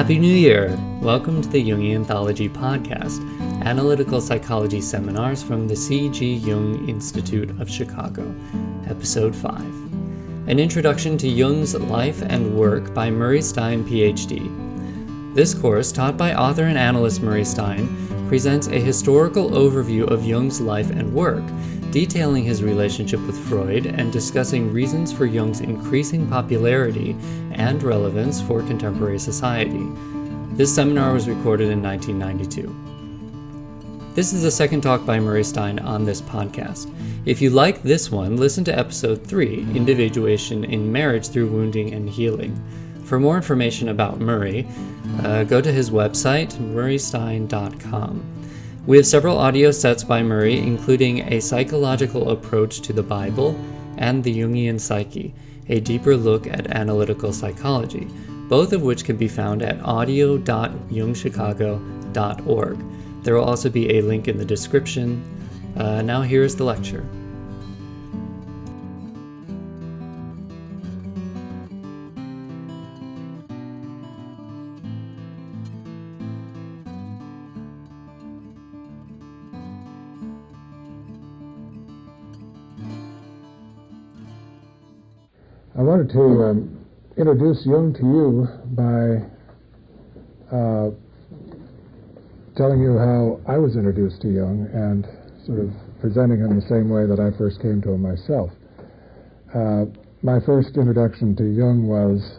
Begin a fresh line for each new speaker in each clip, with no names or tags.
Happy New Year! Welcome to the Jungian Anthology Podcast, Analytical Psychology Seminars from the C.G. Jung Institute of Chicago, Episode 5. An Introduction to Jung's Life and Work by Murray Stein, Ph.D. This course, taught by author and analyst Murray Stein, presents a historical overview of Jung's life and work, detailing his relationship with Freud and discussing reasons for Jung's increasing popularity and relevance for contemporary society. This seminar was recorded in 1992. This is the second talk by Murray Stein on this podcast. If you like this one, listen to Episode 3, Individuation in Marriage Through Wounding and Healing. For more information about Murray, go to his website, murraystein.com. We have several audio sets by Murray, including A Psychological Approach to the Bible and the Jungian Psyche, a deeper look at analytical psychology, both of which can be found at audio.jungchicago.org. There will also be a link in the description. Now here's the lecture.
I wanted to introduce Jung to you by telling you how I was introduced to Jung and sort of presenting him the same way that I first came to him myself. My first introduction to Jung was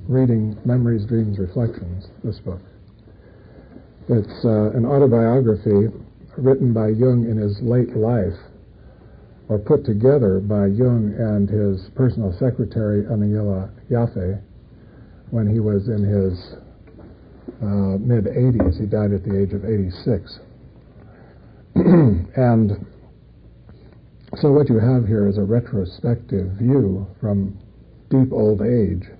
reading Memories, Dreams, Reflections, this book. It's an autobiography written by Jung in his late life, or put together by Jung and his personal secretary, Aniela Jaffe, when he was in his mid-80s. He died at the age of 86. And so what you have here is a retrospective view from deep old age,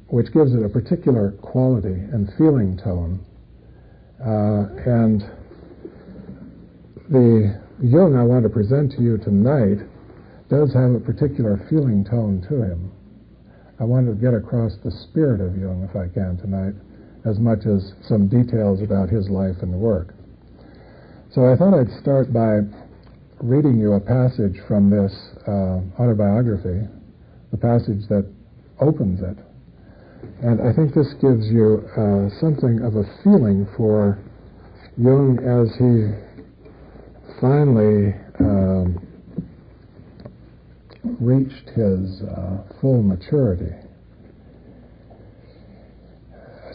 which gives it a particular quality and feeling tone. And the Jung I want to present to you tonight does have a particular feeling tone to him. I want to get across the spirit of Jung, if I can, tonight, as much as some details about his life and work. So I thought I'd start by reading you a passage from this autobiography, the passage that opens it. And I think this gives you something of a feeling for Jung as he finally reached his full maturity.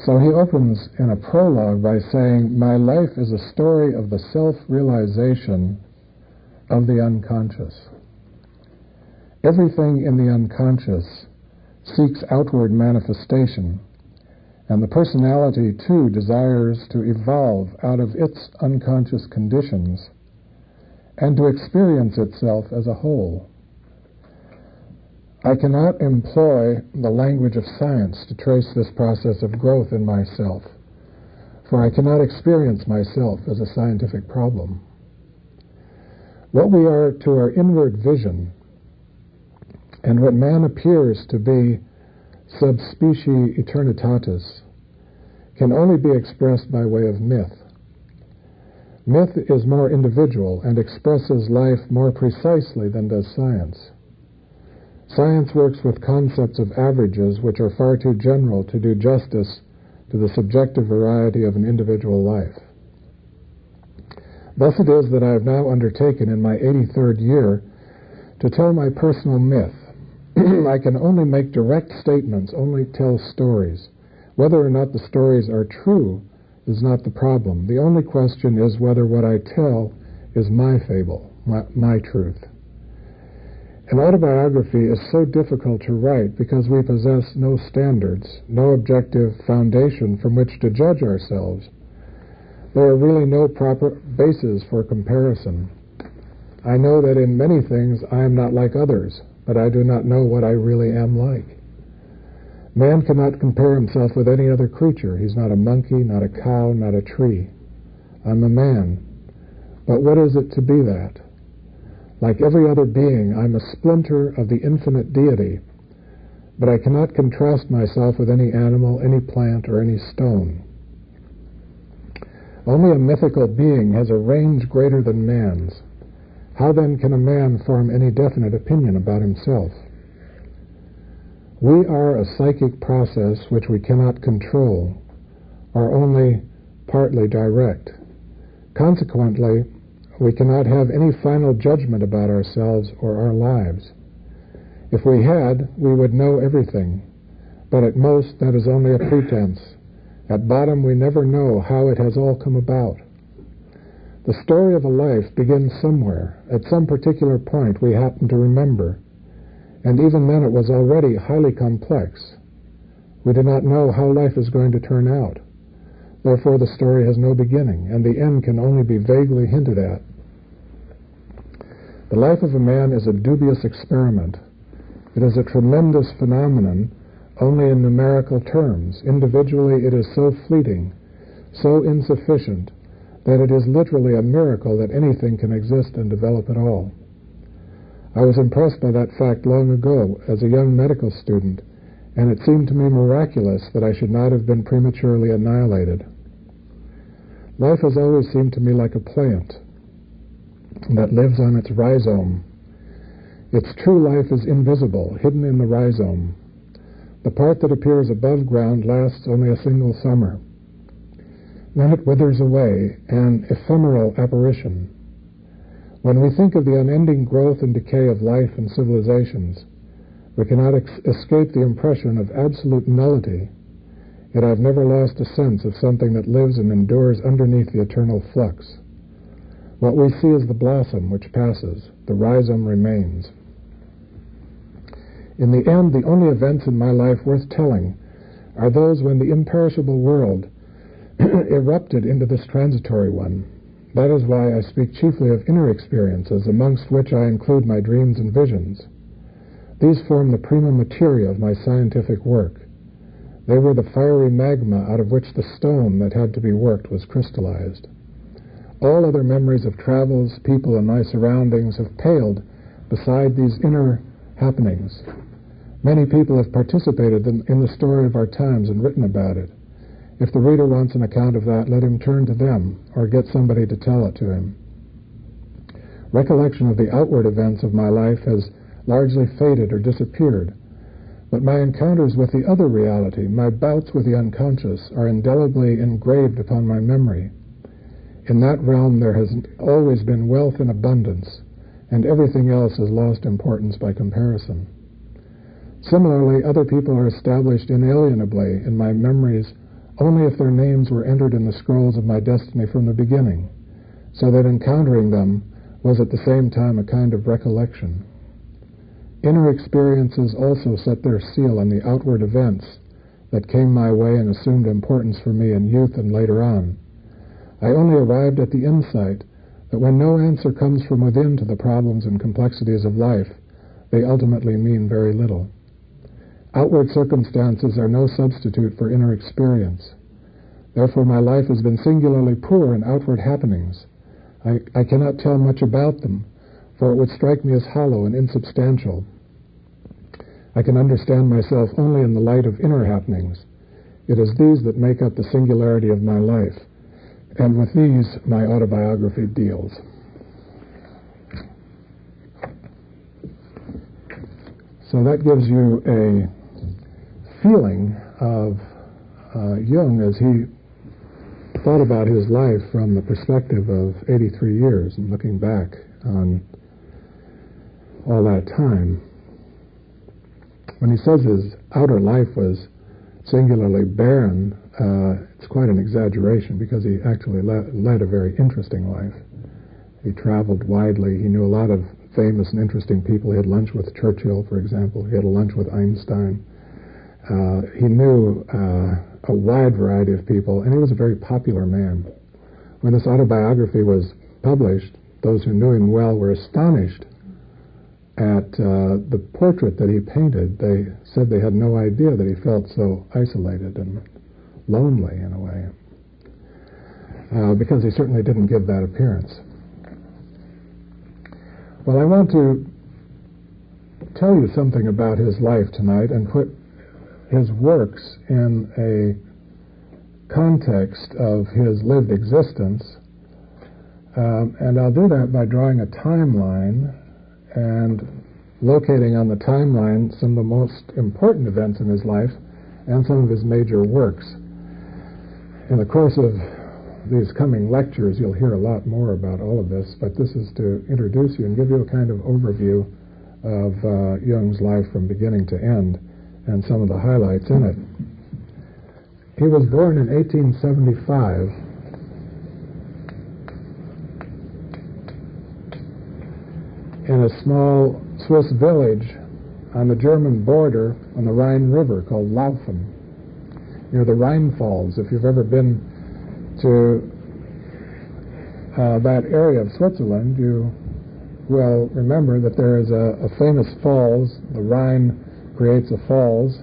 So he opens in a prologue by saying, "My life is a story of the self-realization of the unconscious. Everything in the unconscious seeks outward manifestation, and the personality too desires to evolve out of its unconscious conditions and to experience itself as a whole. I cannot employ the language of science to trace this process of growth in myself, for I cannot experience myself as a scientific problem. What we are to our inward vision, and what man appears to be sub specie eternitatis, can only be expressed by way of myth. Myth is more individual and expresses life more precisely than does science. Science works with concepts of averages which are far too general to do justice to the subjective variety of an individual life. Thus it is that I have now undertaken in my 83rd year to tell my personal myth. I can only make direct statements, only tell stories. Whether or not the stories are true is not the problem. The only question is whether what I tell is my fable, my truth. An autobiography is so difficult to write because we possess no standards, no objective foundation from which to judge ourselves. There are really no proper bases for comparison. I know that in many things I am not like others, but I do not know what I really am like. Man cannot compare himself with any other creature. He's not a monkey, not a cow, not a tree. I'm a man. But what is it to be that? Like every other being, I'm a splinter of the infinite deity, but I cannot contrast myself with any animal, any plant, or any stone. Only a mythical being has a range greater than man's. How then can a man form any definite opinion about himself? We are a psychic process which we cannot control, or only partly direct. Consequently, we cannot have any final judgment about ourselves or our lives. If we had, we would know everything, but at most that is only a pretense. At bottom, we never know how it has all come about. The story of a life begins somewhere. At some particular point we happen to remember, and even then it was already highly complex. We do not know how life is going to turn out. Therefore the story has no beginning, and the end can only be vaguely hinted at. The life of a man is a dubious experiment. It is a tremendous phenomenon only in numerical terms. Individually it is so fleeting, so insufficient, that it is literally a miracle that anything can exist and develop at all. I was impressed by that fact long ago as a young medical student, and it seemed to me miraculous that I should not have been prematurely annihilated. Life has always seemed to me like a plant that lives on its rhizome. Its true life is invisible, hidden in the rhizome. The part that appears above ground lasts only a single summer. Then it withers away, an ephemeral apparition. When we think of the unending growth and decay of life and civilizations, we cannot escape the impression of absolute nullity, yet I have never lost a sense of something that lives and endures underneath the eternal flux. What we see is the blossom which passes, the rhizome remains. In the end, the only events in my life worth telling are those when the imperishable world erupted into this transitory one. That is why I speak chiefly of inner experiences, amongst which I include my dreams and visions. These form the prima materia of my scientific work. They were the fiery magma out of which the stone that had to be worked was crystallized. All other memories of travels, people, and my surroundings have paled beside these inner happenings. Many people have participated in the story of our times and written about it. If the reader wants an account of that, let him turn to them or get somebody to tell it to him. Recollection of the outward events of my life has largely faded or disappeared, but my encounters with the other reality, my bouts with the unconscious, are indelibly engraved upon my memory. In that realm there has always been wealth in abundance, and everything else has lost importance by comparison. Similarly, other people are established inalienably in my memories only if their names were entered in the scrolls of my destiny from the beginning, so that encountering them was at the same time a kind of recollection. Inner experiences also set their seal on the outward events that came my way and assumed importance for me in youth and later on. I only arrived at the insight that when no answer comes from within to the problems and complexities of life, they ultimately mean very little. Outward circumstances are no substitute for inner experience. Therefore my life has been singularly poor in outward happenings. I cannot tell much about them, for it would strike me as hollow and insubstantial. I can understand myself only in the light of inner happenings. It is these that make up the singularity of my life, and with these my autobiography deals. So that gives you a feeling of Jung as he thought about his life from the perspective of 83 years and looking back on all that time. When he says his outer life was singularly barren, it's quite an exaggeration because he actually led a very interesting life. He traveled widely. He knew a lot of famous and interesting people. He had lunch with Churchill, for example. He had a lunch with Einstein. He knew a wide variety of people, and he was a very popular man. When this autobiography was published, those who knew him well were astonished at the portrait that he painted. They said they had no idea that he felt so isolated and lonely in a way, because he certainly didn't give that appearance. Well, I want to tell you something about his life tonight and put his works in a context of his lived existence. And I'll do that by drawing a timeline and locating on the timeline some of the most important events in his life and some of his major works. In the course of these coming lectures, you'll hear a lot more about all of this, but this is to introduce you and give you a kind of overview of Jung's life from beginning to end and some of the highlights in it. He was born in 1875 in a small Swiss village on the German border on the Rhine River called Laufen, near the Rhine Falls. If you've ever been to that area of Switzerland, you will remember that there is a famous falls. The Rhine creates a falls.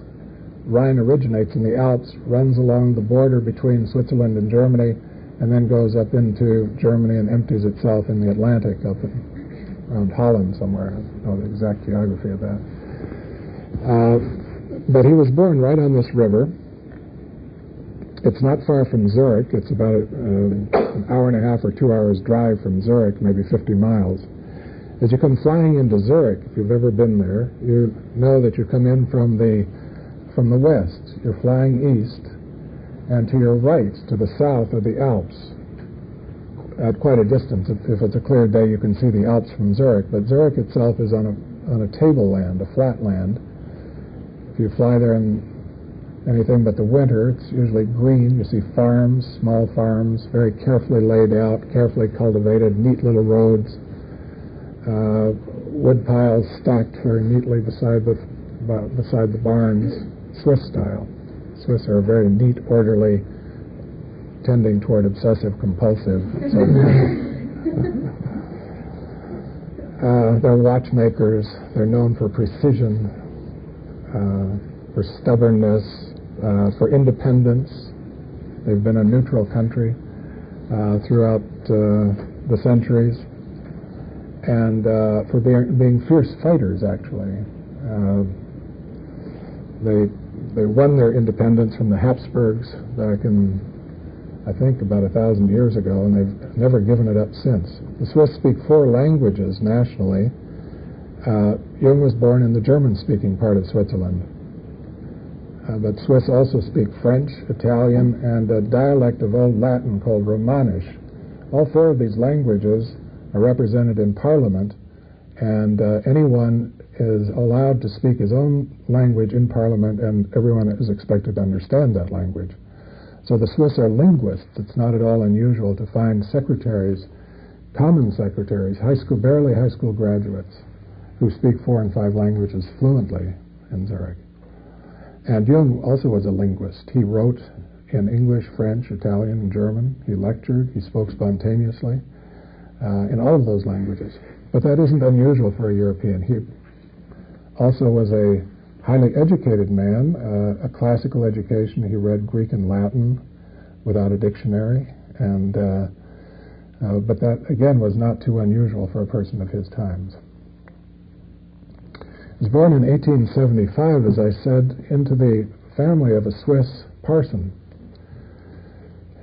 Rhine originates in the Alps, runs along the border between Switzerland and Germany, and then goes up into Germany and empties itself in the Atlantic up around Holland somewhere. I don't know the exact geography of that. But he was born right on this river. It's not far from Zurich. It's about an hour and a half or 2 hours drive from Zurich, maybe 50 miles. As you come flying into Zurich, if you've ever been there, you know that you come in from the west. You're flying east, and to your right, to the south, are the Alps. At quite a distance. If it's a clear day, you can see the Alps from Zurich. But Zurich itself is on a tableland, a flat land. If you fly there in anything but the winter, it's usually green. You see farms, small farms, very carefully laid out, carefully cultivated, neat little roads, wood piles stacked very neatly beside the barns, Swiss style. Swiss are very neat, orderly, tending toward obsessive-compulsive. They're watchmakers. They're known for precision, for stubbornness, for independence. They've been a neutral country throughout the centuries, and for being fierce fighters, actually. They won their independence from the Habsburgs back in, I think, about 1,000 years ago, and they've never given it up since. The Swiss speak 4 languages nationally. Jung was born in the German-speaking part of Switzerland. But Swiss also speak French, Italian, and a dialect of Old Latin called Romanish. All 4 of these languages are represented in Parliament, and anyone is allowed to speak his own language in Parliament, and everyone is expected to understand that language. So the Swiss are linguists. It's not at all unusual to find secretaries, common secretaries, barely high school graduates, who speak 4 and 5 languages fluently in Zurich. And Jung also was a linguist. He wrote in English, French, Italian, and German. He lectured. He spoke spontaneously in all of those languages. But that isn't unusual for a European. He also was a highly educated man, a classical education. He read Greek and Latin without a dictionary, and but that, again, was not too unusual for a person of his times. He was born in 1875, as I said, into the family of a Swiss parson.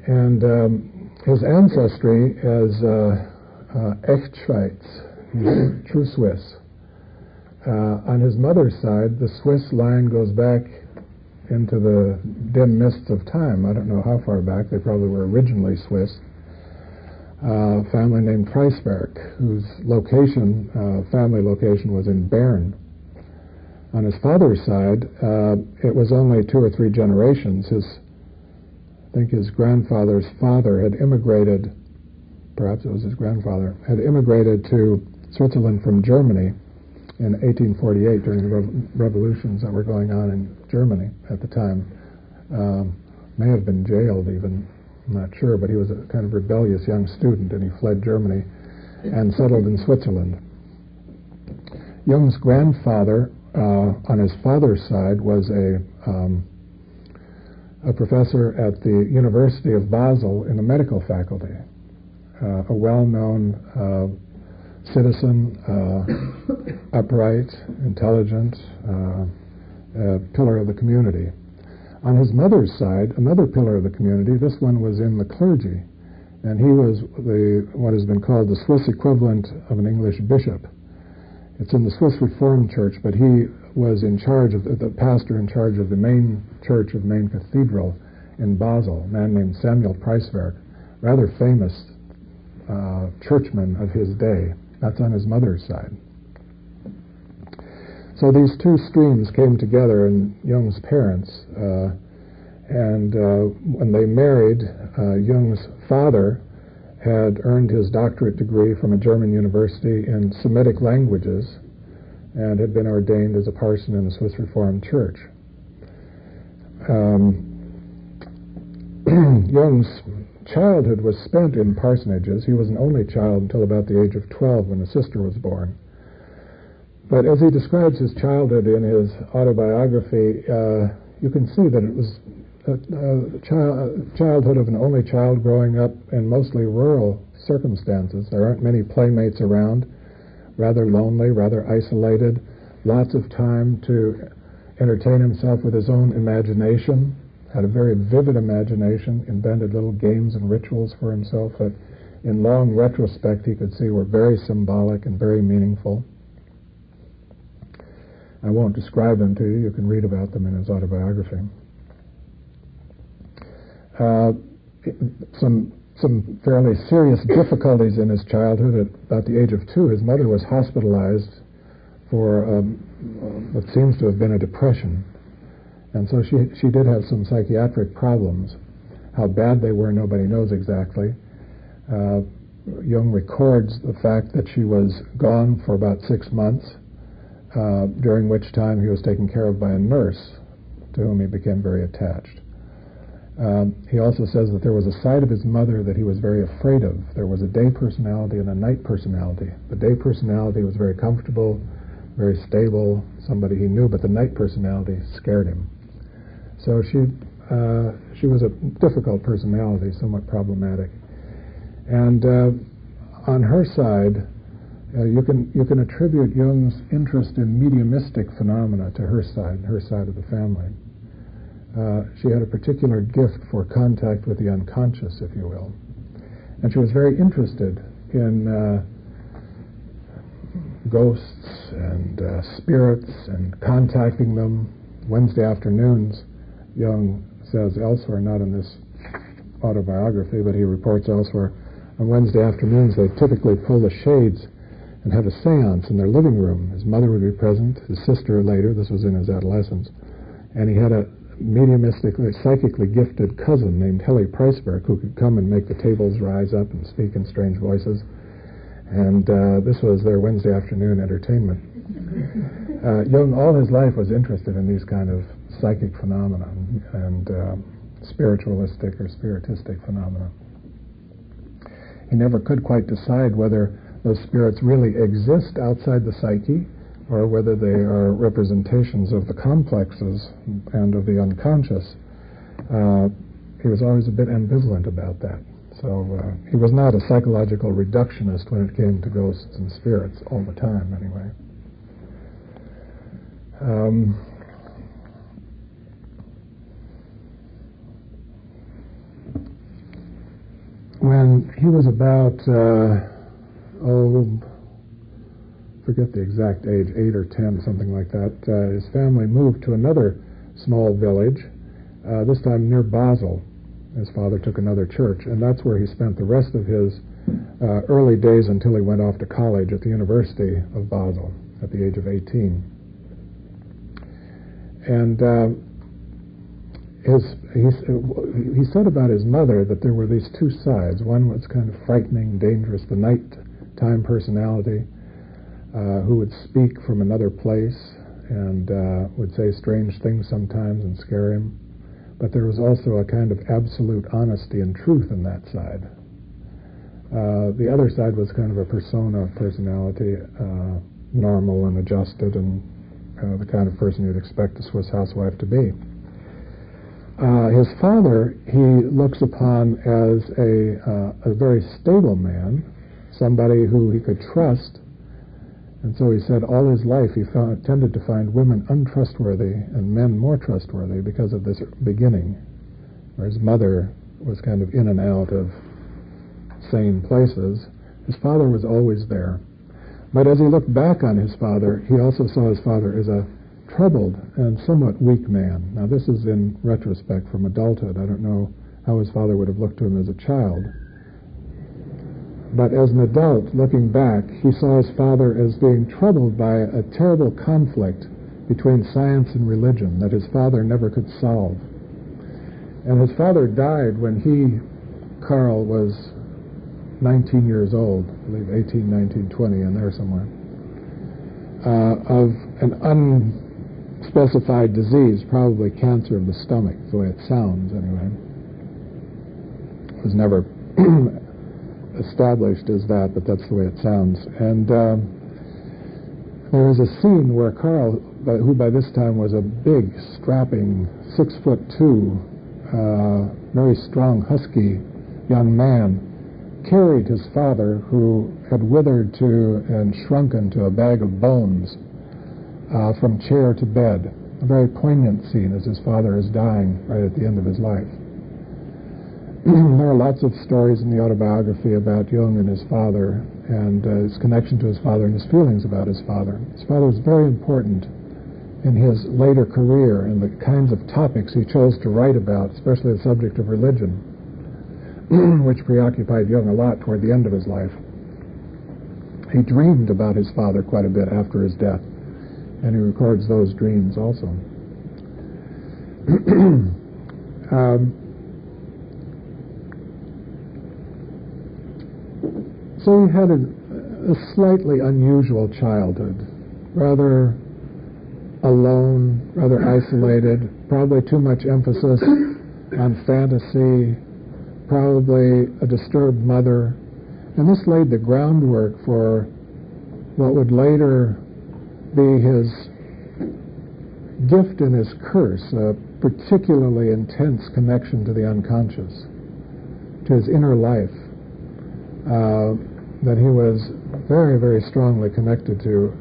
And his ancestry is Echtschweiz, true Swiss. On his mother's side, the Swiss line goes back into the dim mists of time. I don't know how far back. They probably were originally Swiss. A family named Preisberg, whose family location was in Bern. On his father's side, it was only 2 or 3 generations. I think his grandfather's father had immigrated, perhaps it was his grandfather, had immigrated to Switzerland from Germany in 1848 during the revolutions that were going on in Germany at the time. May have been jailed even, I'm not sure, but he was a kind of rebellious young student, and he fled Germany and settled in Switzerland. Jung's grandfather, on his father's side, was a professor at the University of Basel in the medical faculty, a well-known citizen, upright, intelligent, a pillar of the community. On his mother's side, another pillar of the community, this one was in the clergy, and he was what has been called the Swiss equivalent of an English bishop. It's in the Swiss Reformed Church, but he was in charge of the pastor in charge of the main church of main cathedral in Basel, a man named Samuel Preiswerk, rather famous churchman of his day. That's on his mother's side. So these two streams came together in Jung's parents, and when they married, Jung's father had earned his doctorate degree from a German university in Semitic languages and had been ordained as a parson in the Swiss Reformed Church. Jung's childhood was spent in parsonages. He was an only child until about the age of 12 when a sister was born. But as he describes his childhood in his autobiography, you can see that it was a childhood of an only child growing up in mostly rural circumstances. There aren't many playmates around, rather lonely, rather isolated, lots of time to entertain himself with his own imagination, had a very vivid imagination, invented little games and rituals for himself that in long retrospect he could see were very symbolic and very meaningful. I won't describe them to you. You can read about them in his autobiography. Some fairly serious difficulties in his childhood. At about the age of 2, his mother was hospitalized for what seems to have been a depression. And so she did have some psychiatric problems. How bad they were, nobody knows exactly. Jung records the fact that she was gone for about 6 months, during which time he was taken care of by a nurse to whom he became very attached. He also says that there was a side of his mother that he was very afraid of. There was a day personality and a night personality. The day personality was very comfortable, very stable, somebody he knew, but the night personality scared him. So she was a difficult personality, somewhat problematic. And on her side, you can attribute Jung's interest in mediumistic phenomena to her side of the family. She had a particular gift for contact with the unconscious, if you will. And she was very interested in ghosts and spirits and contacting them. Wednesday afternoons, Jung says elsewhere, not in this autobiography, but he reports elsewhere, on Wednesday afternoons they typically pull the shades and have a seance in their living room. His mother would be present, his sister later, this was in his adolescence, and he had a mediumistically, psychically gifted cousin named Helly Preisberg who could come and make the tables rise up and speak in strange voices. And this was their Wednesday afternoon entertainment. Jung all his life was interested in these kind of psychic phenomena and spiritualistic or spiritistic phenomena. He never could quite decide whether those spirits really exist outside the psyche or whether they are representations of the complexes and of the unconscious. He was always a bit ambivalent about that. So he was not a psychological reductionist when it came to ghosts and spirits all the time, anyway. When he was about, forget the exact age, 8 or 10, something like that, his family moved to another small village, this time near Basel. His father took another church, and that's where he spent the rest of his early days until he went off to college at the University of Basel at the age of 18. And he said about his mother that there were these two sides. One was kind of frightening, dangerous, the nighttime personality who would speak from another place and would say strange things sometimes and scare him. But there was also a kind of absolute honesty and truth in that side. The other side was kind of a persona personality, normal and adjusted, and the kind of person you'd expect a Swiss housewife to be. His father, he looks upon as a very stable man, somebody who he could trust. And so he said all his life he tended to find women untrustworthy and men more trustworthy because of this beginning, where his mother was kind of in and out of sane places. His father was always there. But as he looked back on his father, he also saw his father as a troubled and somewhat weak man. Now this is in retrospect from adulthood. I don't know how his father would have looked to him as a child. But as an adult, looking back, he saw his father as being troubled by a terrible conflict between science and religion that his father never could solve. And his father died when Carl, was 19 years old, I believe 18, 19, 20, in there somewhere, of an unspecified disease, probably cancer of the stomach, the way it sounds anyway. It was never established as that, but that's the way it sounds. And there is a scene where Carl, who by this time was a big, strapping, 6'2", very strong, husky young man, carried his father, who had withered to and shrunken to a bag of bones, from chair to bed. A very poignant scene as his father is dying right at the end of his life. There are lots of stories in the autobiography about Jung and his father, and his connection to his father and his feelings about his father. His father was very important in his later career and the kinds of topics he chose to write about, especially the subject of religion, which preoccupied Jung a lot toward the end of his life. He dreamed about his father quite a bit after his death, and he records those dreams also. So he had a slightly unusual childhood, rather alone, rather isolated, probably too much emphasis on fantasy, probably a disturbed mother. And this laid the groundwork for what would later be his gift and his curse, a particularly intense connection to the unconscious, to his inner life, that he was very, very strongly connected to,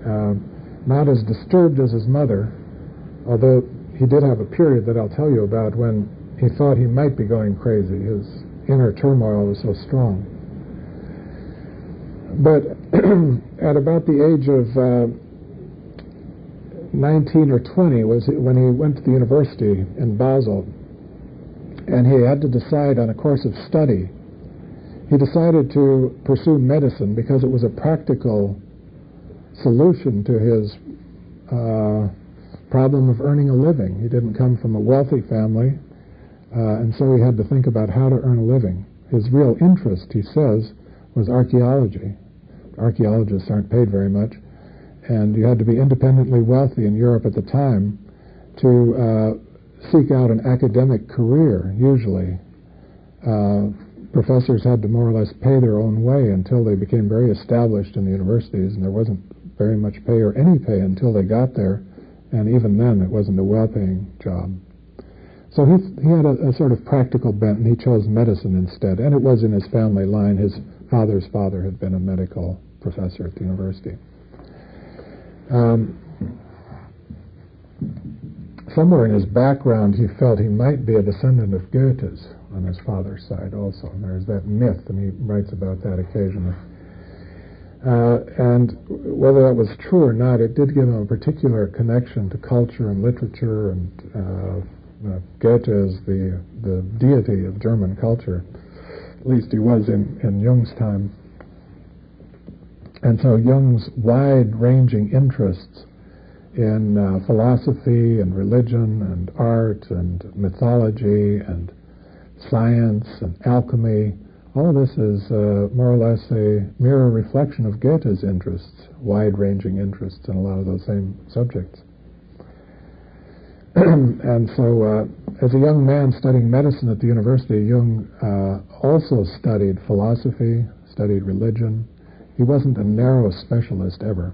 not as disturbed as his mother, although he did have a period that I'll tell you about when he thought he might be going crazy. His inner turmoil was so strong. But at about the age of 19 or 20 was when he went to the university in Basel, and he had to decide on a course of study. He decided to pursue medicine because it was a practical solution to his problem of earning a living. He didn't come from a wealthy family, and so he had to think about how to earn a living. His real interest, he says, was archaeology. Archaeologists aren't paid very much, and you had to be independently wealthy in Europe at the time to seek out an academic career, usually. Professors had to more or less pay their own way until they became very established in the universities, and there wasn't very much pay or any pay until they got there, and even then it wasn't a well-paying job. So he had a sort of practical bent, and he chose medicine instead, and it was in his family line. His father's father had been a medical professor at the university. Somewhere in his background he felt he might be a descendant of Goethe's on his father's side also. And there's that myth, and he writes about that occasionally. And whether that was true or not, it did give him a particular connection to culture and literature, and Goethe is the deity of German culture. At least he was in Jung's time. And so Jung's wide-ranging interests in philosophy and religion and art and mythology and science and alchemy, all of this is more or less a mirror reflection of Goethe's interests, wide-ranging interests in a lot of those same subjects. And so as a young man studying medicine at the university, Jung also studied philosophy, studied religion. He wasn't a narrow specialist ever,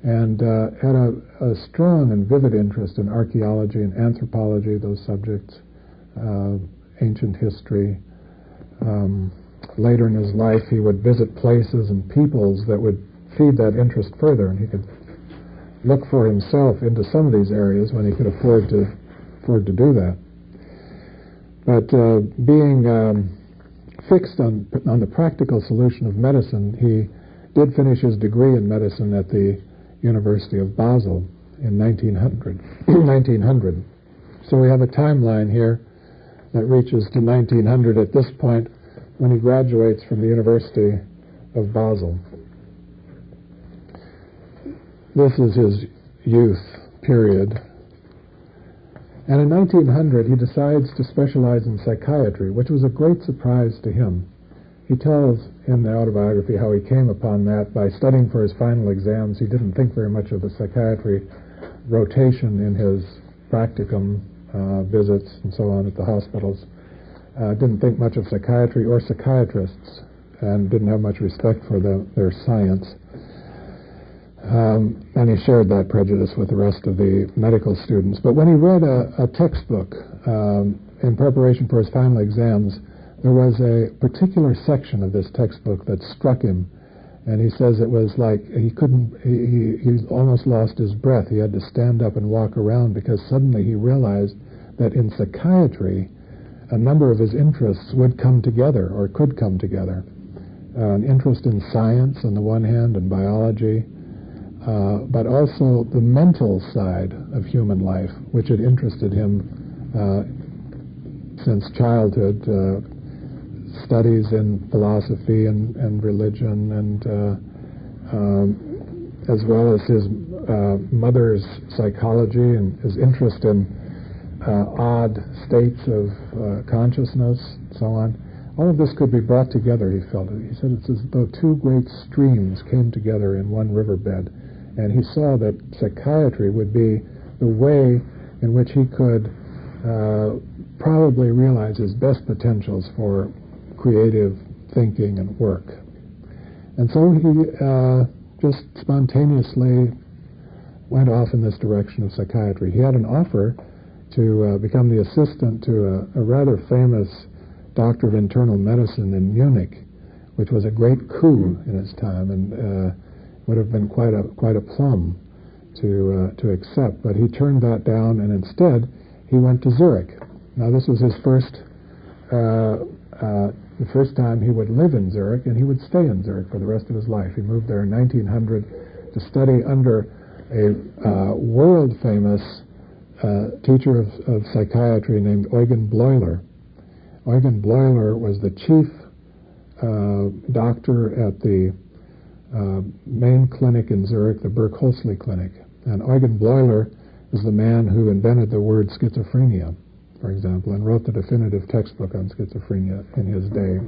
and had a strong and vivid interest in archaeology and anthropology, those subjects, ancient history, later in his life he would visit places and peoples that would feed that interest further, and he could look for himself into some of these areas when he could afford to do that. But being fixed on the practical solution of medicine, he did finish his degree in medicine at the University of Basel in 1900. So we have a timeline here that reaches to 1900 at this point when he graduates from the University of Basel. This is his youth period. And in 1900, he decides to specialize in psychiatry, which was a great surprise to him. He tells in the autobiography how he came upon that by studying for his final exams. He didn't think very much of the psychiatry rotation in his practicum visits and so on at the hospitals. Didn't think much of psychiatry or psychiatrists, and didn't have much respect for their science. And he shared that prejudice with the rest of the medical students. But when he read a textbook in preparation for his final exams, there was a particular section of this textbook that struck him, and he says it was like he almost lost his breath. He had to stand up and walk around because suddenly he realized that in psychiatry a number of his interests would come together or could come together. An interest in science on the one hand and biology, but also the mental side of human life, which had interested him since childhood, studies in philosophy and religion, and as well as his mother's psychology and his interest in odd states of consciousness, so on. All of this could be brought together, he felt. He said it's as though two great streams came together in one riverbed. And he saw that psychiatry would be the way in which he could probably realize his best potentials for creative thinking and work. And so he just spontaneously went off in this direction of psychiatry. He had an offer to become the assistant to a rather famous doctor of internal medicine in Munich, which was a great coup in its time, and would have been quite a plum to accept. But he turned that down, and instead he went to Zurich. Now this was his the first time he would live in Zurich, and he would stay in Zurich for the rest of his life. He moved there in 1900 to study under a world-famous teacher of psychiatry named Eugen Bleuler. Eugen Bleuler was the chief doctor at the main clinic in Zurich, the Burg-Holzli Clinic. And Eugen Bleuler is the man who invented the word schizophrenia, for example, and wrote the definitive textbook on schizophrenia in his day.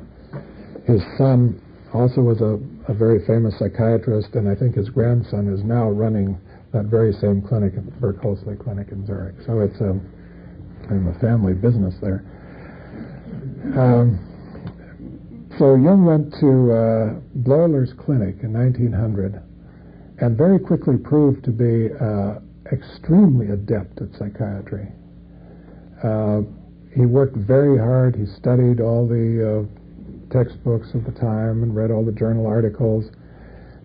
His son also was a very famous psychiatrist, and I think his grandson is now running that very same clinic, the Burg-Holzli Clinic in Zurich. So it's a family business there. So Jung went to Bleuler's clinic in 1900 and very quickly proved to be extremely adept at psychiatry. He worked very hard. He studied all the textbooks of the time and read all the journal articles.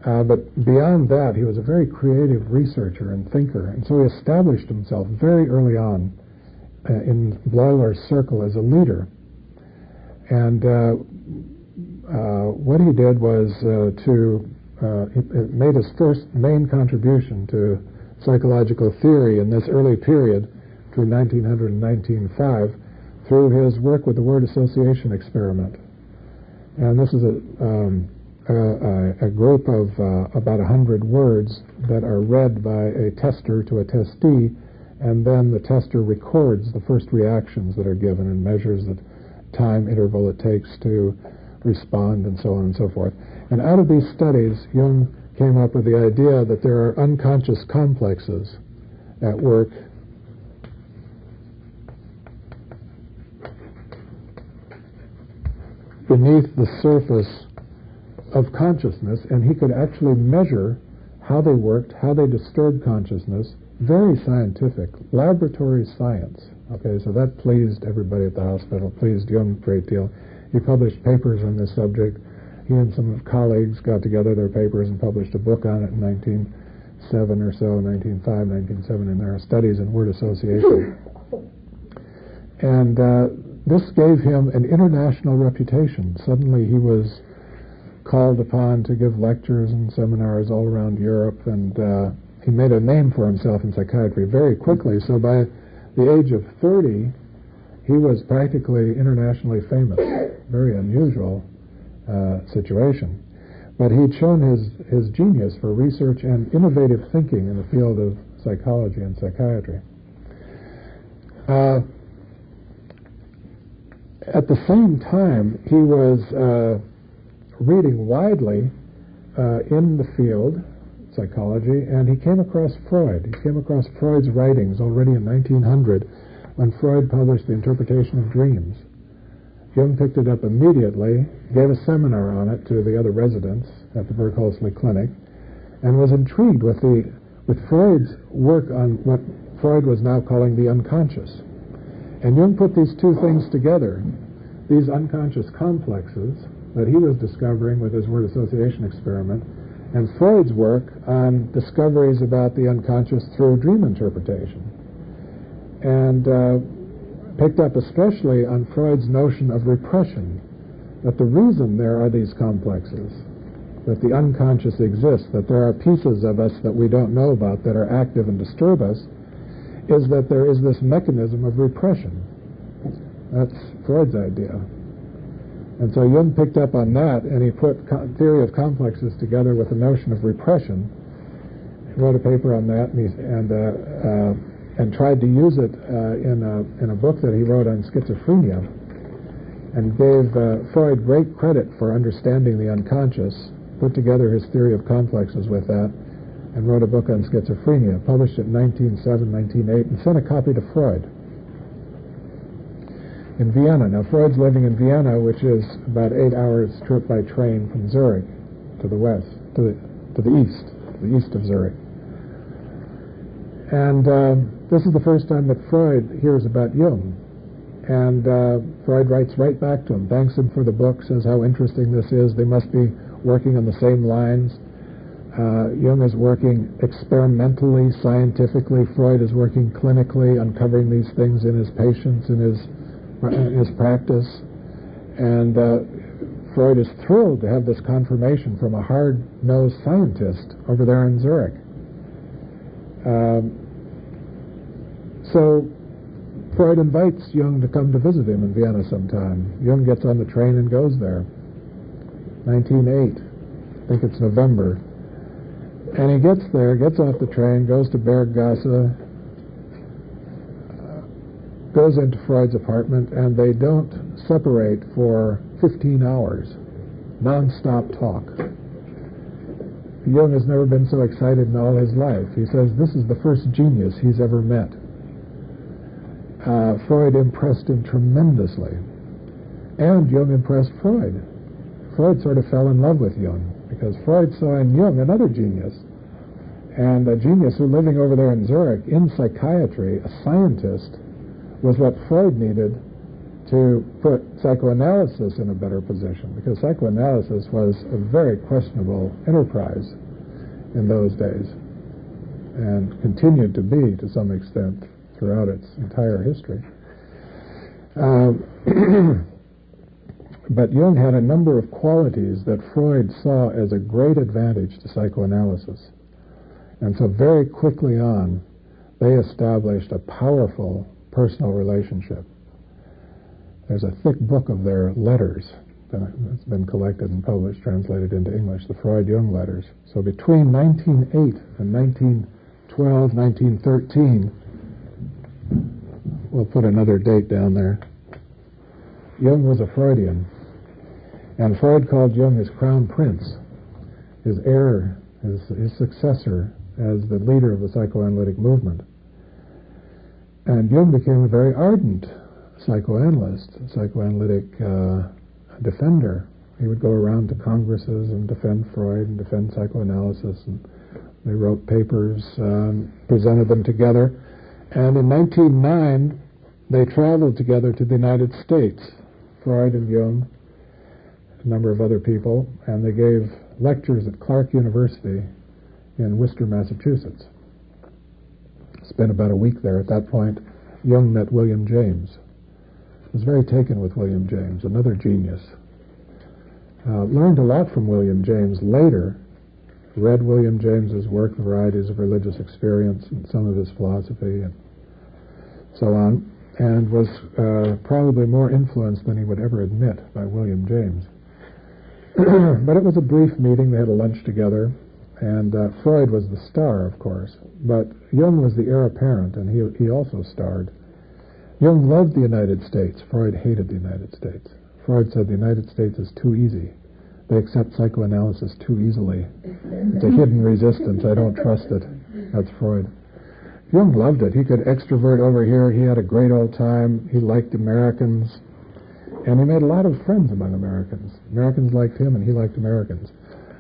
But beyond that, he was a very creative researcher and thinker. And so he established himself very early on in Bleuler's circle as a leader. And what he did was he made his first main contribution to psychological theory in this early period between 1900 and 1905 through his work with the word association experiment. And this is a group of about 100 words that are read by a tester to a testee, and then the tester records the first reactions that are given and measures the time interval it takes to respond, and so on and so forth. And out of these studies, Jung came up with the idea that there are unconscious complexes at work beneath the surface of consciousness, and he could actually measure how they worked, how they disturbed consciousness. Very scientific, laboratory science. Okay, so that pleased everybody at the hospital, pleased Jung a great deal. He published papers on this subject. He and some colleagues got together their papers and published a book on it in 1907 or so, 1905, 1907, in their studies in word association. And this gave him an international reputation. Suddenly he was called upon to give lectures and seminars all around Europe, and he made a name for himself in psychiatry very quickly. So by the age of 30, he was practically internationally famous. Very unusual situation. But he'd shown his genius for research and innovative thinking in the field of psychology and psychiatry. At the same time, he was reading widely in the field, psychology, and he came across Freud. He came across Freud's writings already in 1900 when Freud published The Interpretation of Dreams. Jung picked it up immediately, gave a seminar on it to the other residents at the Bergholzli Clinic, and was intrigued with Freud's work on what Freud was now calling the unconscious. And Jung put these two things together, these unconscious complexes that he was discovering with his word association experiment, and Freud's work on discoveries about the unconscious through dream interpretation. And picked up especially on Freud's notion of repression, that the reason there are these complexes, that the unconscious exists, that there are pieces of us that we don't know about that are active and disturb us, is that there is this mechanism of repression. That's Freud's idea. And so Jung picked up on that, and he put theory of complexes together with the notion of repression. He wrote a paper on that, and tried to use it in a book that he wrote on schizophrenia, and gave Freud great credit for understanding the unconscious, put together his theory of complexes with that, and wrote a book on schizophrenia, published it in 1907, 1908, and sent a copy to Freud in Vienna. Now, Freud's living in Vienna, which is about 8 hours trip by train from Zurich to the west, to the east of Zurich. And this is the first time that Freud hears about Jung. And Freud writes right back to him, thanks him for the book, says how interesting this is. They must be working on the same lines. Jung is working experimentally, scientifically. Freud is working clinically, uncovering these things in his patients, in his practice. And Freud is thrilled to have this confirmation from a hard-nosed scientist over there in Zurich. So Freud invites Jung to come to visit him in Vienna sometime. Jung gets on the train and goes there. 1908. I think it's November. And he gets there, gets off the train, goes to Berggasse, goes into Freud's apartment, and they don't separate for 15 hours. Non-stop talk. Jung has never been so excited in all his life. He says this is the first genius he's ever met. Freud impressed him tremendously. And Jung impressed Freud. Freud sort of fell in love with Jung, because Freud saw in Jung another genius. And a genius who, living over there in Zurich, in psychiatry, a scientist, was what Freud needed to put psychoanalysis in a better position, because psychoanalysis was a very questionable enterprise in those days, and continued to be to some extent throughout its entire history. But Jung had a number of qualities that Freud saw as a great advantage to psychoanalysis. And so very quickly on, they established a powerful personal relationship. There's a thick book of their letters that's been collected and published, translated into English, the Freud-Jung letters. So between 1908 and 1912, 1913, we'll put another date down there, Jung was a Freudian. And Freud called Jung his crown prince, his heir, his successor as the leader of the psychoanalytic movement. And Jung became a very ardent psychoanalyst, psychoanalytic defender. He would go around to congresses and defend Freud and defend psychoanalysis, and they wrote papers, presented them together. And in 1909, they traveled together to the United States, Freud and Jung, a number of other people, and they gave lectures at Clark University in Worcester, Massachusetts. Spent about a week there. At that point, Jung met William James. Was very taken with William James, another genius. Learned a lot from William James later. Read William James's work, Varieties of Religious Experience, and some of his philosophy, and so on, and was probably more influenced than he would ever admit by William James. But it was a brief meeting. They had a lunch together, and Freud was the star, of course, but Jung was the heir apparent, and he also starred. Jung loved the United States. Freud hated the United States. Freud said the United States is too easy. They accept psychoanalysis too easily. It's a hidden resistance. I don't trust it. That's Freud. Jung loved it. He could extrovert over here. He had a great old time. He liked Americans. And he made a lot of friends among Americans. Americans liked him, and he liked Americans.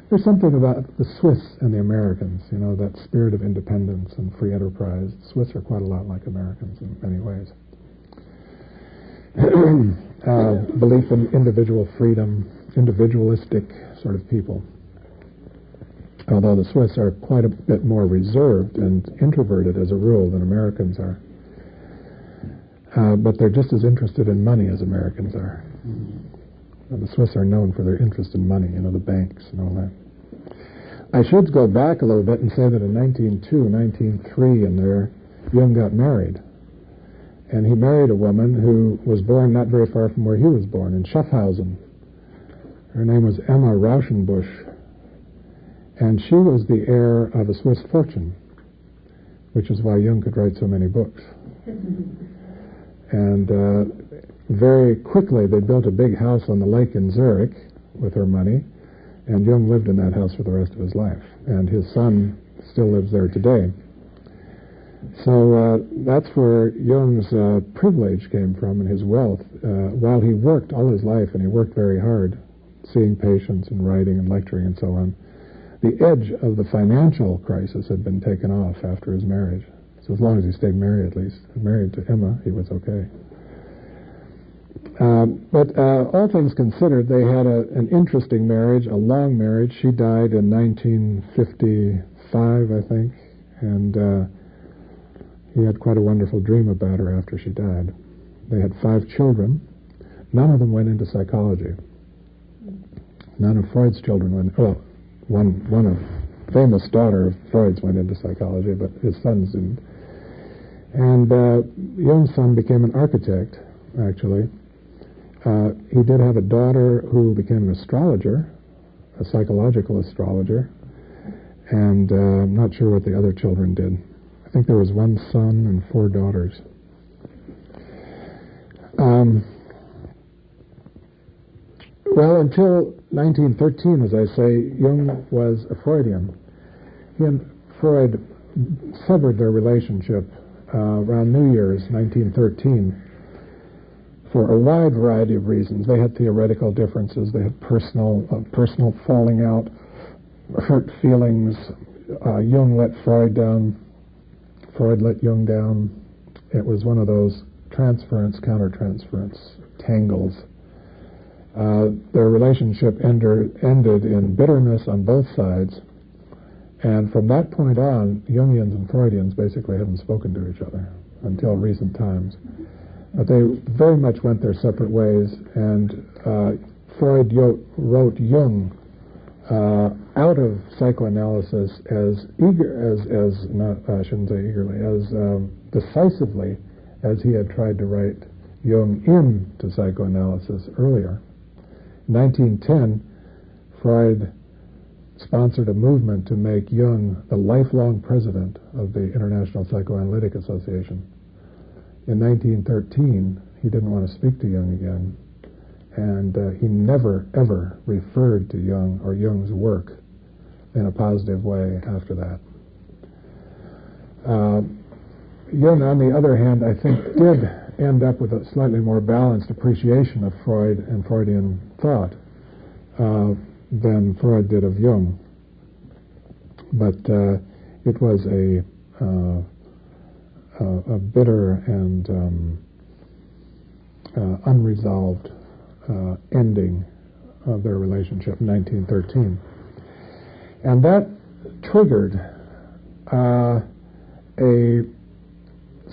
There's something about the Swiss and the Americans, that spirit of independence and free enterprise. The Swiss are quite a lot like Americans in many ways. Belief in individual freedom, individualistic sort of people. Although the Swiss are quite a bit more reserved and introverted as a rule than Americans are. But they're just as interested in money as Americans are. The Swiss are known for their interest in money, the banks and all that. I should go back a little bit and say that in 1902, 1903 in there, Jung got married. And he married a woman who was born not very far from where he was born, in Schaffhausen. Her name was Emma Rauschenbusch. And she was the heir of a Swiss fortune, which is why Jung could write so many books. And very quickly they built a big house on the lake in Zurich with her money, and Jung lived in that house for the rest of his life. And his son still lives there today. So that's where Jung's privilege came from, and his wealth. While he worked all his life, and he worked very hard, seeing patients and writing and lecturing and so on, the edge of the financial crisis had been taken off after his marriage. So as long as he stayed married, at least, married to Emma, he was okay. But all things considered, they had an interesting marriage, a long marriage. She died in 1955, I think, and he had quite a wonderful dream about her after she died. They had 5 children. None of them went into psychology. None of Freud's children went. Well, one of famous daughter of Freud's went into psychology, but his sons didn't. And Jung's son became an architect, actually. He did have a daughter who became an astrologer, a psychological astrologer, and I'm not sure what the other children did. I think there was 1 son and 4 daughters. Well, until 1913, as I say, Jung was a Freudian. He and Freud severed their relationship around New Year's, 1913, for a wide variety of reasons. They had theoretical differences. They had personal falling out, hurt feelings. Jung let Freud down. Freud let Jung down. It was one of those transference, countertransference tangles. Their relationship ended in bitterness on both sides, and from that point on, Jungians and Freudians basically haven't spoken to each other until recent times. But they very much went their separate ways, and Freud wrote Jung out of psychoanalysis as decisively as he had tried to write Jung into psychoanalysis earlier. In 1910, Freud sponsored a movement to make Jung the lifelong president of the International Psychoanalytic Association. In 1913, he didn't want to speak to Jung again, and he never, ever referred to Jung or Jung's work in a positive way after that. Jung, on the other hand, I think did end up with a slightly more balanced appreciation of Freud and Freudian thought than Freud did of Jung. But it was a bitter and unresolved ending of their relationship in 1913. And that triggered a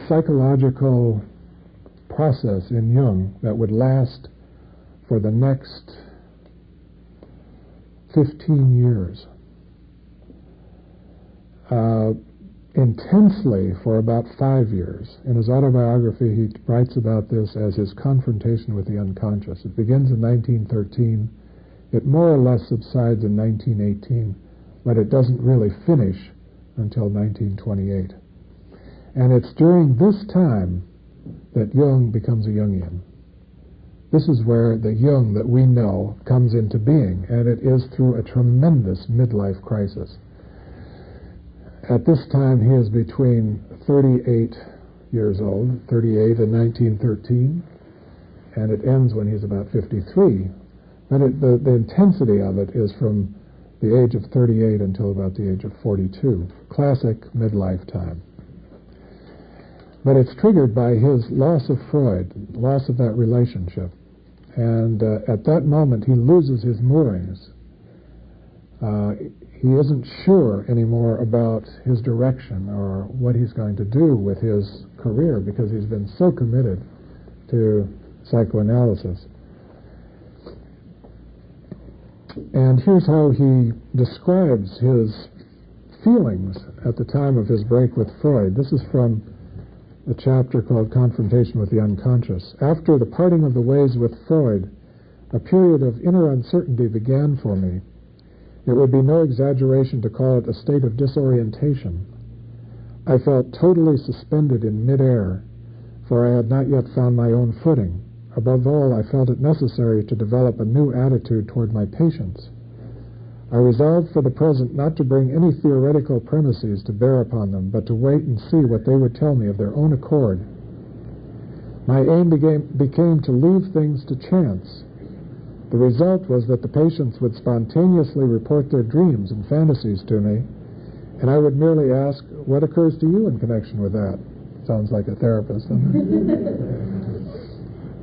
psychological process in Jung that would last for the next 15 years. Intensely for about 5 years. In his autobiography, he writes about this as his confrontation with the unconscious. It begins in 1913. It more or less subsides in 1918, but it doesn't really finish until 1928. And it's during this time that Jung becomes a Jungian. This is where the Jung that we know comes into being, and it is through a tremendous midlife crisis. At this time, he is between 38 years old, 38 in 1913, and it ends when he's about 53. But the intensity of it is from the age of 38 until about the age of 42. Classic midlife time. But it's triggered by his loss of Freud, loss of that relationship. And at that moment, he loses his moorings. He isn't sure anymore about his direction or what he's going to do with his career because he's been so committed to psychoanalysis. And here's how he describes his feelings at the time of his break with Freud. This is from a chapter called Confrontation with the Unconscious. After the parting of the ways with Freud, a period of inner uncertainty began for me. It would be no exaggeration to call it a state of disorientation. I felt totally suspended in midair, for I had not yet found my own footing. Above all, I felt it necessary to develop a new attitude toward my patients. I resolved for the present not to bring any theoretical premises to bear upon them, but to wait and see what they would tell me of their own accord. My aim became to leave things to chance. The result was that the patients would spontaneously report their dreams and fantasies to me, and I would merely ask, "What occurs to you in connection with that?" Sounds like a therapist, doesn't it?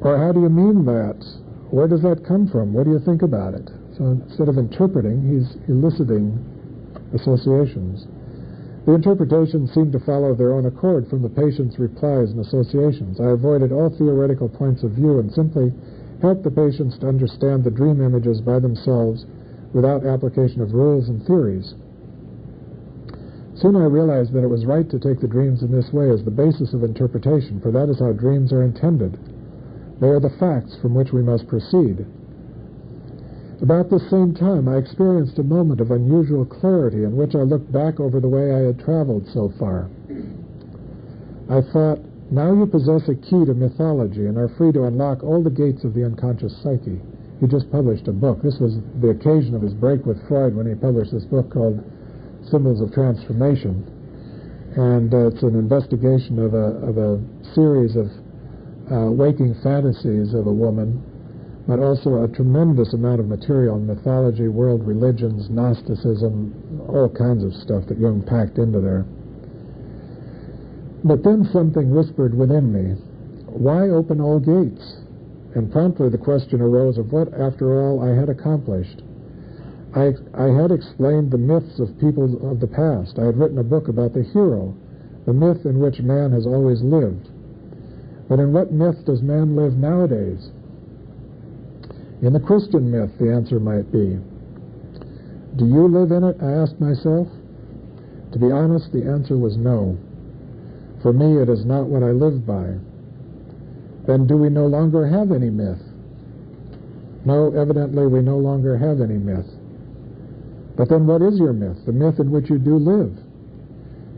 Or, "How do you mean that? Where does that come from? What do you think about it?" So instead of interpreting, he's eliciting associations. The interpretations seemed to follow their own accord from the patient's replies and associations. I avoided all theoretical points of view and simply helped the patients to understand the dream images by themselves without application of rules and theories. Soon I realized that it was right to take the dreams in this way as the basis of interpretation, for that is how dreams are intended. They are the facts from which we must proceed. About the same time, I experienced a moment of unusual clarity in which I looked back over the way I had traveled so far. I thought, now you possess a key to mythology and are free to unlock all the gates of the unconscious psyche. He just published a book. This was the occasion of his break with Freud when he published this book called Symbols of Transformation. And it's an investigation of a series of waking fantasies of a woman, but also a tremendous amount of material in mythology, world religions, Gnosticism, all kinds of stuff that Jung packed into there. But then something whispered within me, why open all gates? And promptly the question arose of what, after all, I had accomplished. I had explained the myths of people of the past. I had written a book about the hero, the myth in which man has always lived. But in what myth does man live nowadays? In the Christian myth, the answer might be. Do you live in it? I asked myself. To be honest, the answer was no. For me, it is not what I live by. Then do we no longer have any myth? No, evidently we no longer have any myth. But then what is your myth, the myth in which you do live?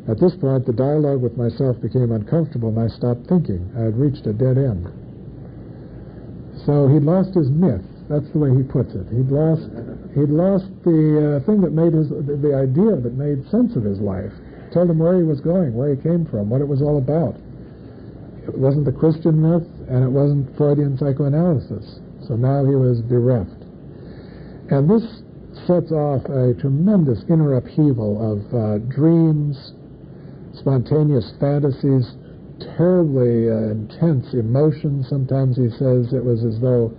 At this point, the dialogue with myself became uncomfortable, and I stopped thinking. I had reached a dead end. So he'd lost his myth. That's the way he puts it. He'd lost the thing that made the idea that made sense of his life. Told him where he was going, where he came from, what it was all about. It wasn't the Christian myth, and it wasn't Freudian psychoanalysis. So now he was bereft. And this sets off a tremendous inner upheaval of dreams, spontaneous fantasies, terribly intense emotions. Sometimes he says it was as though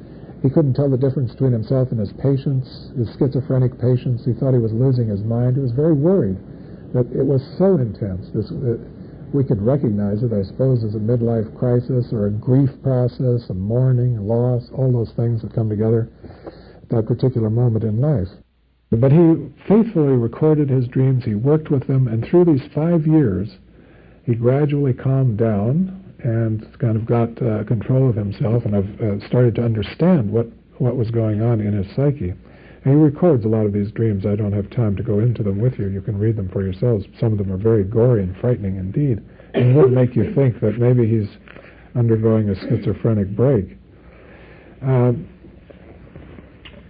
He couldn't tell the difference between himself and his patients, his schizophrenic patients. He thought he was losing his mind. He was very worried that it was so intense. We could recognize it, I suppose, as a midlife crisis or a grief process, a mourning, a loss, all those things that come together at that particular moment in life. But he faithfully recorded his dreams. He worked with them, and through these 5 years, he gradually calmed down and kind of got control of himself, and I've started to understand what was going on in his psyche. And he records a lot of these dreams. I don't have time to go into them with you. You can read them for yourselves. Some of them are very gory and frightening indeed, and would make you think that maybe he's undergoing a schizophrenic break.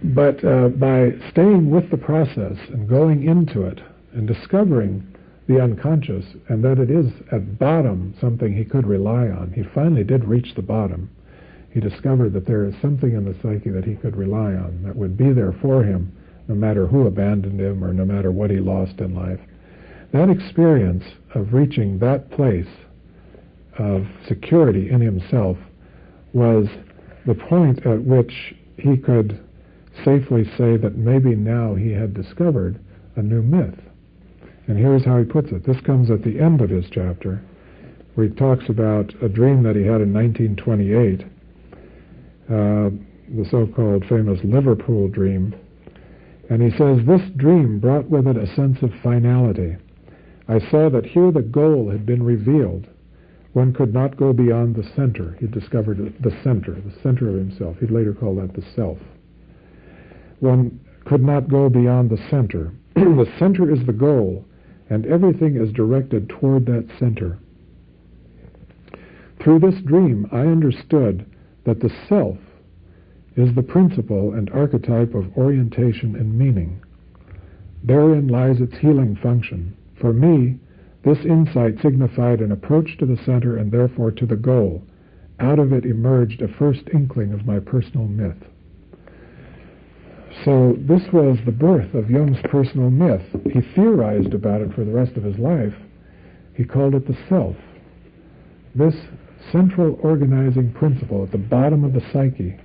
But by staying with the process and going into it and discovering the unconscious, and that it is at bottom something he could rely on, he finally did reach the bottom. He discovered that there is something in the psyche that he could rely on, that would be there for him no matter who abandoned him or no matter what he lost in life. That experience of reaching that place of security in himself was the point at which he could safely say that maybe now he had discovered a new myth. And here's how he puts it. This comes at the end of his chapter, where he talks about a dream that he had in 1928, the so-called famous Liverpool dream. And he says, "This dream brought with it a sense of finality. I saw that here the goal had been revealed. One could not go beyond the center." He discovered the center of himself. He'd later call that the self. One could not go beyond the center. The center is the goal, and everything is directed toward that center. Through this dream, I understood that the self is the principle and archetype of orientation and meaning. Therein lies its healing function. For me, this insight signified an approach to the center and therefore to the goal. Out of it emerged a first inkling of my personal myth. So this was the birth of Jung's personal myth. He theorized about it for the rest of his life. He called it the self. This central organizing principle at the bottom of the psyche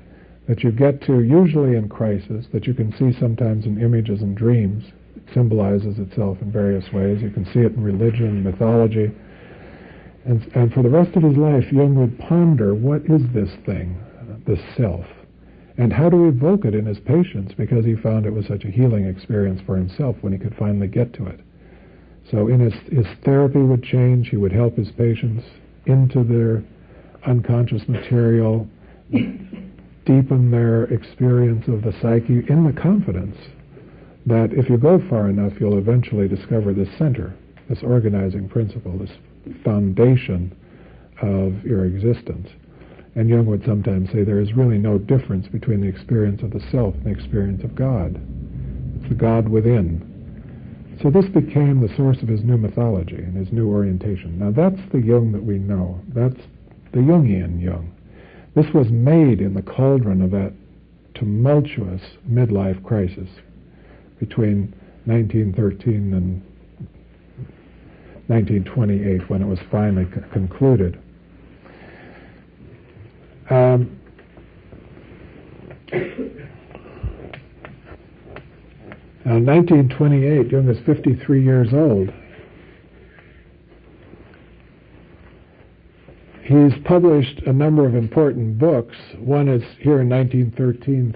that you get to usually in crisis, that you can see sometimes in images and dreams. It symbolizes itself in various ways. You can see it in religion, mythology. And for the rest of his life, Jung would ponder, what is this thing, this self? And how to evoke it in his patients, because he found it was such a healing experience for himself when he could finally get to it. So in his therapy would change. He would help his patients into their unconscious material, deepen their experience of the psyche in the confidence that if you go far enough, you'll eventually discover this center, this organizing principle, this foundation of your existence. And Jung would sometimes say there is really no difference between the experience of the self and the experience of God. It's the God within. So this became the source of his new mythology and his new orientation. Now that's the Jung that we know. That's the Jungian Jung. This was made in the cauldron of that tumultuous midlife crisis between 1913 and 1928, when it was finally concluded. Now, 1928, Jung is 53 years old. He's published a number of important books. One is here in 1913,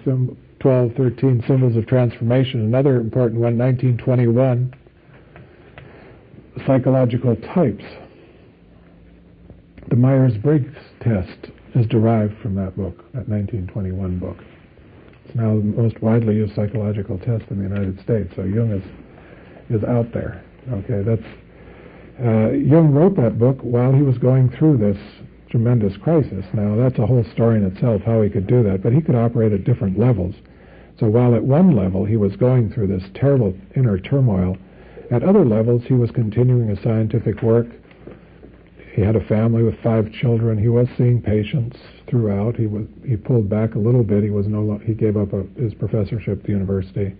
13 Symbols of Transformation. Another important one, 1921, Psychological Types. The Myers-Briggs test is derived from that book, that 1921 book. It's now the most widely used psychological test in the United States. So Jung is out there. Okay, Jung wrote that book while he was going through this tremendous crisis. Now that's a whole story in itself, how he could do that, but he could operate at different levels. So while at one level he was going through this terrible inner turmoil, at other levels he was continuing his scientific work. He had a family with 5 children. He was seeing patients throughout. He pulled back a little bit. He gave up his professorship at the university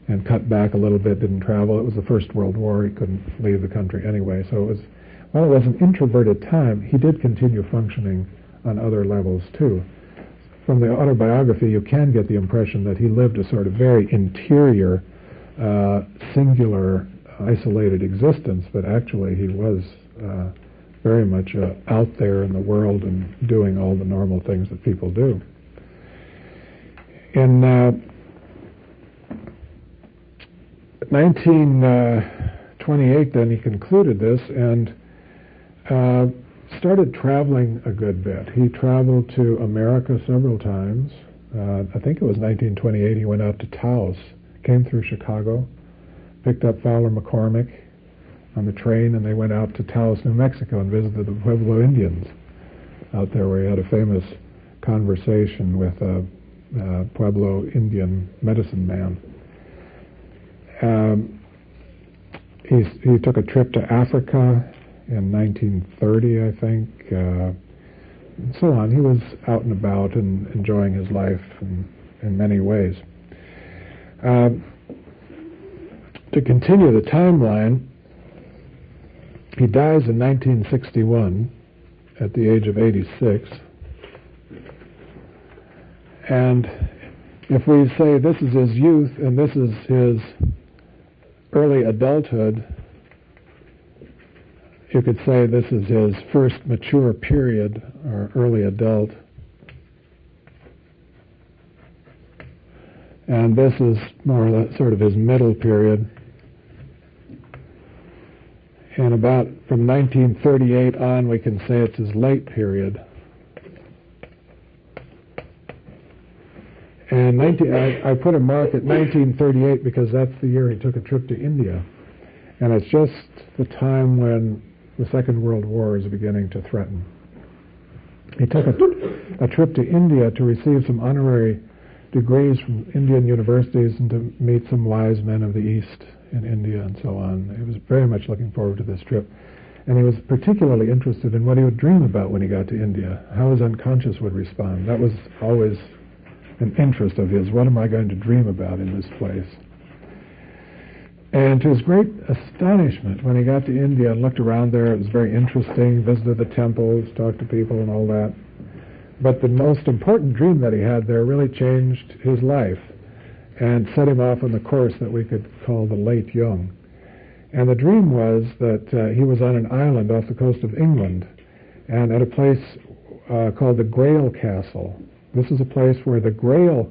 and cut back a little bit, didn't travel. It was the First World War. He couldn't leave the country anyway. So while it was an introverted time, he did continue functioning on other levels too. from the autobiography, you can get the impression that he lived a sort of very interior, singular, isolated existence, but actually he was very much out there in the world and doing all the normal things that people do. In 1928, then, he concluded this and started traveling a good bit. He traveled to America several times. I think it was 1928 he went out to Taos, came through Chicago, picked up Fowler McCormick on the train, and they went out to Taos, New Mexico, and visited the Pueblo Indians out there, where he had a famous conversation with a Pueblo Indian medicine man. He took a trip to Africa in 1930, I think, and so on. He was out and about and enjoying his life in many ways. To continue the timeline, he dies in 1961 at the age of 86. And if we say this is his youth and this is his early adulthood, you could say this is his first mature period, or early adult. And this is more or less sort of his middle period. And about from 1938 on, we can say it's his late period. And I put a mark at 1938 because that's the year he took a trip to India. And it's just the time when the Second World War is beginning to threaten. He took a trip to India to receive some honorary degrees from Indian universities and to meet some wise men of the East in India and so on. He was very much looking forward to this trip. And he was particularly interested in what he would dream about when he got to India, how his unconscious would respond. That was always an interest of his. What am I going to dream about in this place? And to his great astonishment, when he got to India and looked around there, it was very interesting, visited the temples, talked to people and all that. But the most important dream that he had there really changed his life and set him off on the course that we could call the late Jung. And the dream was that he was on an island off the coast of England and at a place called the Grail Castle. This is a place where the Grail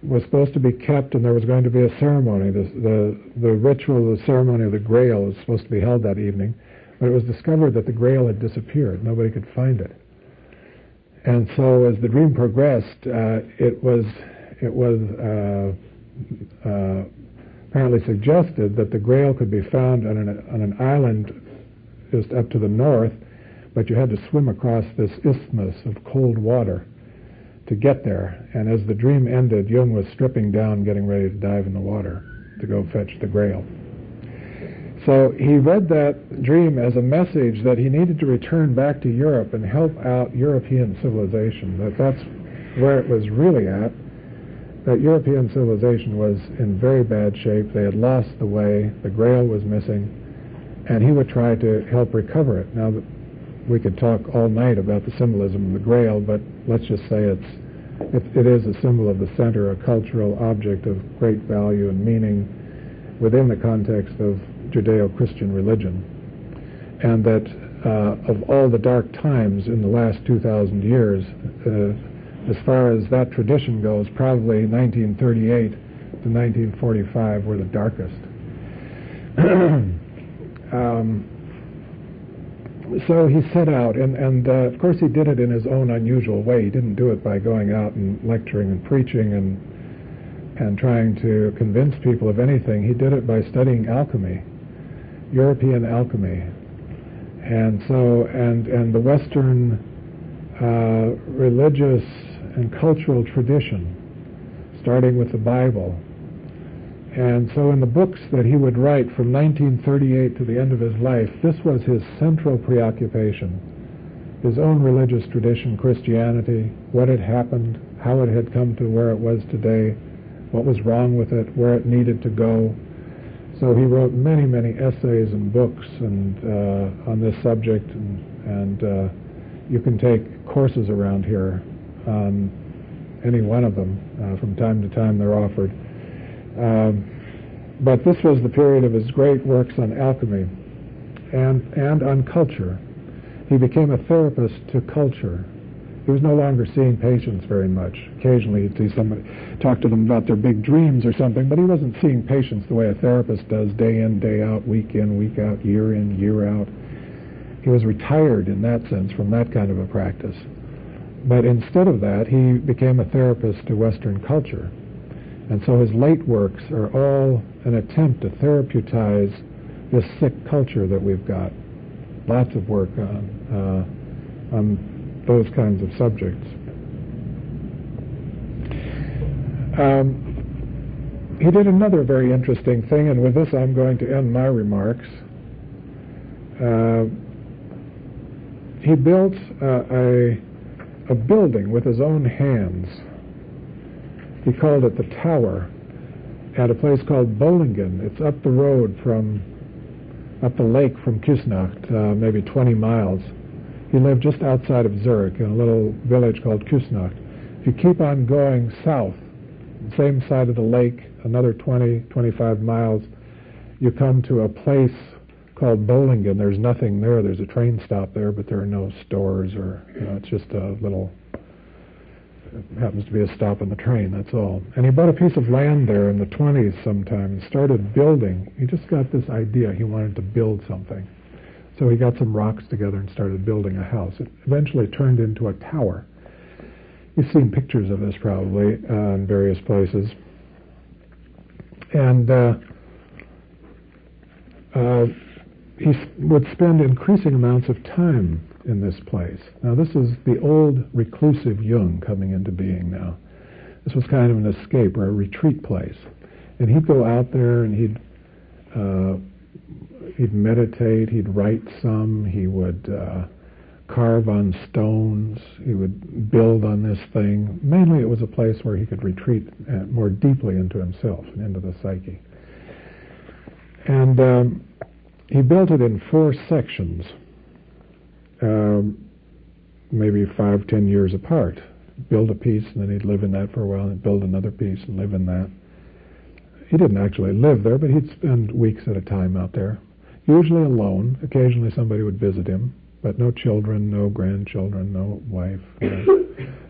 was supposed to be kept, and there was going to be a ceremony. The ritual, the ceremony of the Grail was supposed to be held that evening, but it was discovered that the Grail had disappeared. Nobody could find it. And so as the dream progressed, it was apparently suggested that the Grail could be found on an island just up to the north, but you had to swim across this isthmus of cold water to get there. And as the dream ended, Jung was stripping down, getting ready to dive in the water to go fetch the Grail. So he read that dream as a message that he needed to return back to Europe and help out European civilization, that's where it was really at, that European civilization was in very bad shape. They had lost the way, the Grail was missing, and he would try to help recover it. Now, we could talk all night about the symbolism of the Grail, but let's just say it is a symbol of the center, a cultural object of great value and meaning within the context of Judeo-Christian religion. And that of all the dark times in the last 2,000 years, as far as that tradition goes, probably 1938 to 1945 were the darkest. So he set out, and of course he did it in his own unusual way. He didn't do it by going out and lecturing and preaching and trying to convince people of anything. He did it by studying alchemy, European alchemy. And so, and the Western religious and cultural tradition, starting with the Bible. And so in the books that he would write from 1938 to the end of his life, this was his central preoccupation. His own religious tradition, Christianity, what had happened, how it had come to where it was today, what was wrong with it, where it needed to go. So he wrote many, many essays and books on this subject, and you can take courses around here on any one of them. From time to time they're offered. But this was the period of his great works on alchemy and on culture. He became a therapist to culture. He was no longer seeing patients very much. Occasionally he'd see somebody, talk to them about their big dreams or something, but he wasn't seeing patients the way a therapist does, day in, day out, week in, week out, year in, year out. He was retired in that sense from that kind of a practice. But instead of that, he became a therapist to Western culture. And so his late works are all an attempt to therapeutize this sick culture that we've got. Lots of work on those kinds of subjects. He did another very interesting thing, and with this I'm going to end my remarks. He built a building with his own hands. He called it the Tower, at a place called Bollingen. It's up the road up the lake from Küsnacht, maybe 20 miles. He lived just outside of Zurich in a little village called Küsnacht. If you keep on going south, same side of the lake, another 20, 25 miles, you come to a place called Bollingen. There's nothing there. There's a train stop there, but there are no stores or, it's just a little, it happens to be a stop on the train, that's all. And he bought a piece of land there in the 20s sometime and started building. He just got this idea. He wanted to build something. So he got some rocks together and started building a house. It eventually turned into a tower. You've seen pictures of this probably in various places. And he would spend increasing amounts of time in this place. Now this is the old reclusive Jung coming into being now. This was kind of an escape or a retreat place. And he'd go out there and he'd meditate, he'd write some, he would carve on stones, he would build on this thing. Mainly it was a place where he could retreat more deeply into himself and into the psyche. And he built it in 4 sections, maybe 5-10 years apart. Build a piece and then he'd live in that for a while and build another piece and live in that. He didn't actually live there, but he'd spend weeks at a time out there. Usually alone. Occasionally somebody would visit him, but no children, no grandchildren, no wife,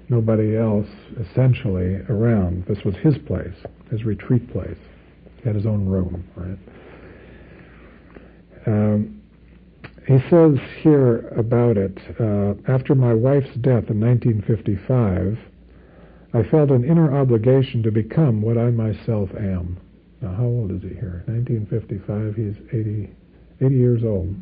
nobody else essentially around. This was his place, his retreat place. He had his own room, right? He says here about it, after my wife's death in 1955, I felt an inner obligation to become what I myself am. Now, how old is he here? 1955, he's 80 years old.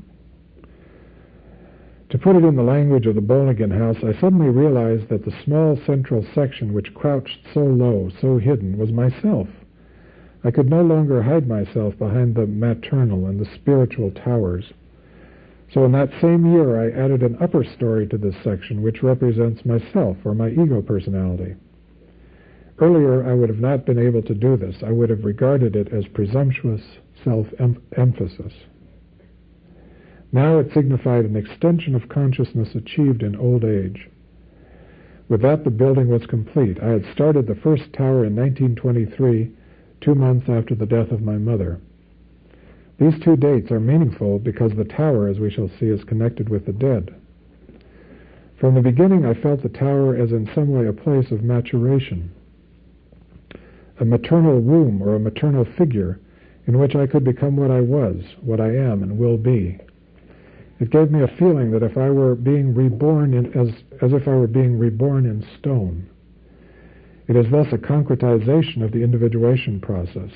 To put it in the language of the Bollingen house, I suddenly realized that the small central section which crouched so low, so hidden, was myself. I could no longer hide myself behind the maternal and the spiritual towers. So in that same year, I added an upper story to this section, which represents myself, or my ego personality. Earlier, I would have not been able to do this. I would have regarded it as presumptuous self-emphasis. Now it signified an extension of consciousness achieved in old age. With that, the building was complete. I had started the first tower in 1923, 2 months after the death of my mother. These 2 dates are meaningful because the tower, as we shall see, is connected with the dead. From the beginning, I felt the tower as in some way a place of maturation, a maternal room or a maternal figure in which I could become what I was, what I am and will be. It gave me a feeling that if I were being reborn as if I were being reborn in stone. It is thus a concretization of the individuation process.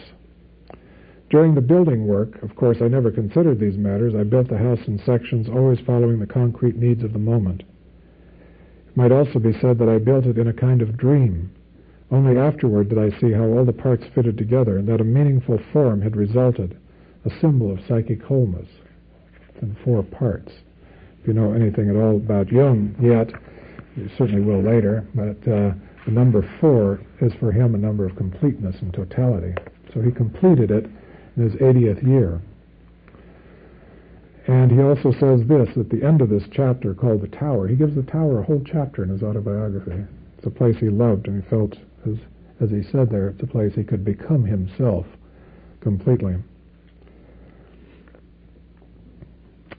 During the building work, of course, I never considered these matters. I built the house in sections, always following the concrete needs of the moment. It might also be said that I built it in a kind of dream. Only afterward did I see how all the parts fitted together and that a meaningful form had resulted, a symbol of psychic wholeness. It's in 4 parts. If you know anything at all about Jung yet, you certainly will later, but the number 4 is for him a number of completeness and totality. So he completed it in his 80th year. And he also says this at the end of this chapter called The Tower. He gives the Tower a whole chapter in his autobiography. It's a place he loved, and he felt, as he said there, it's a place he could become himself completely.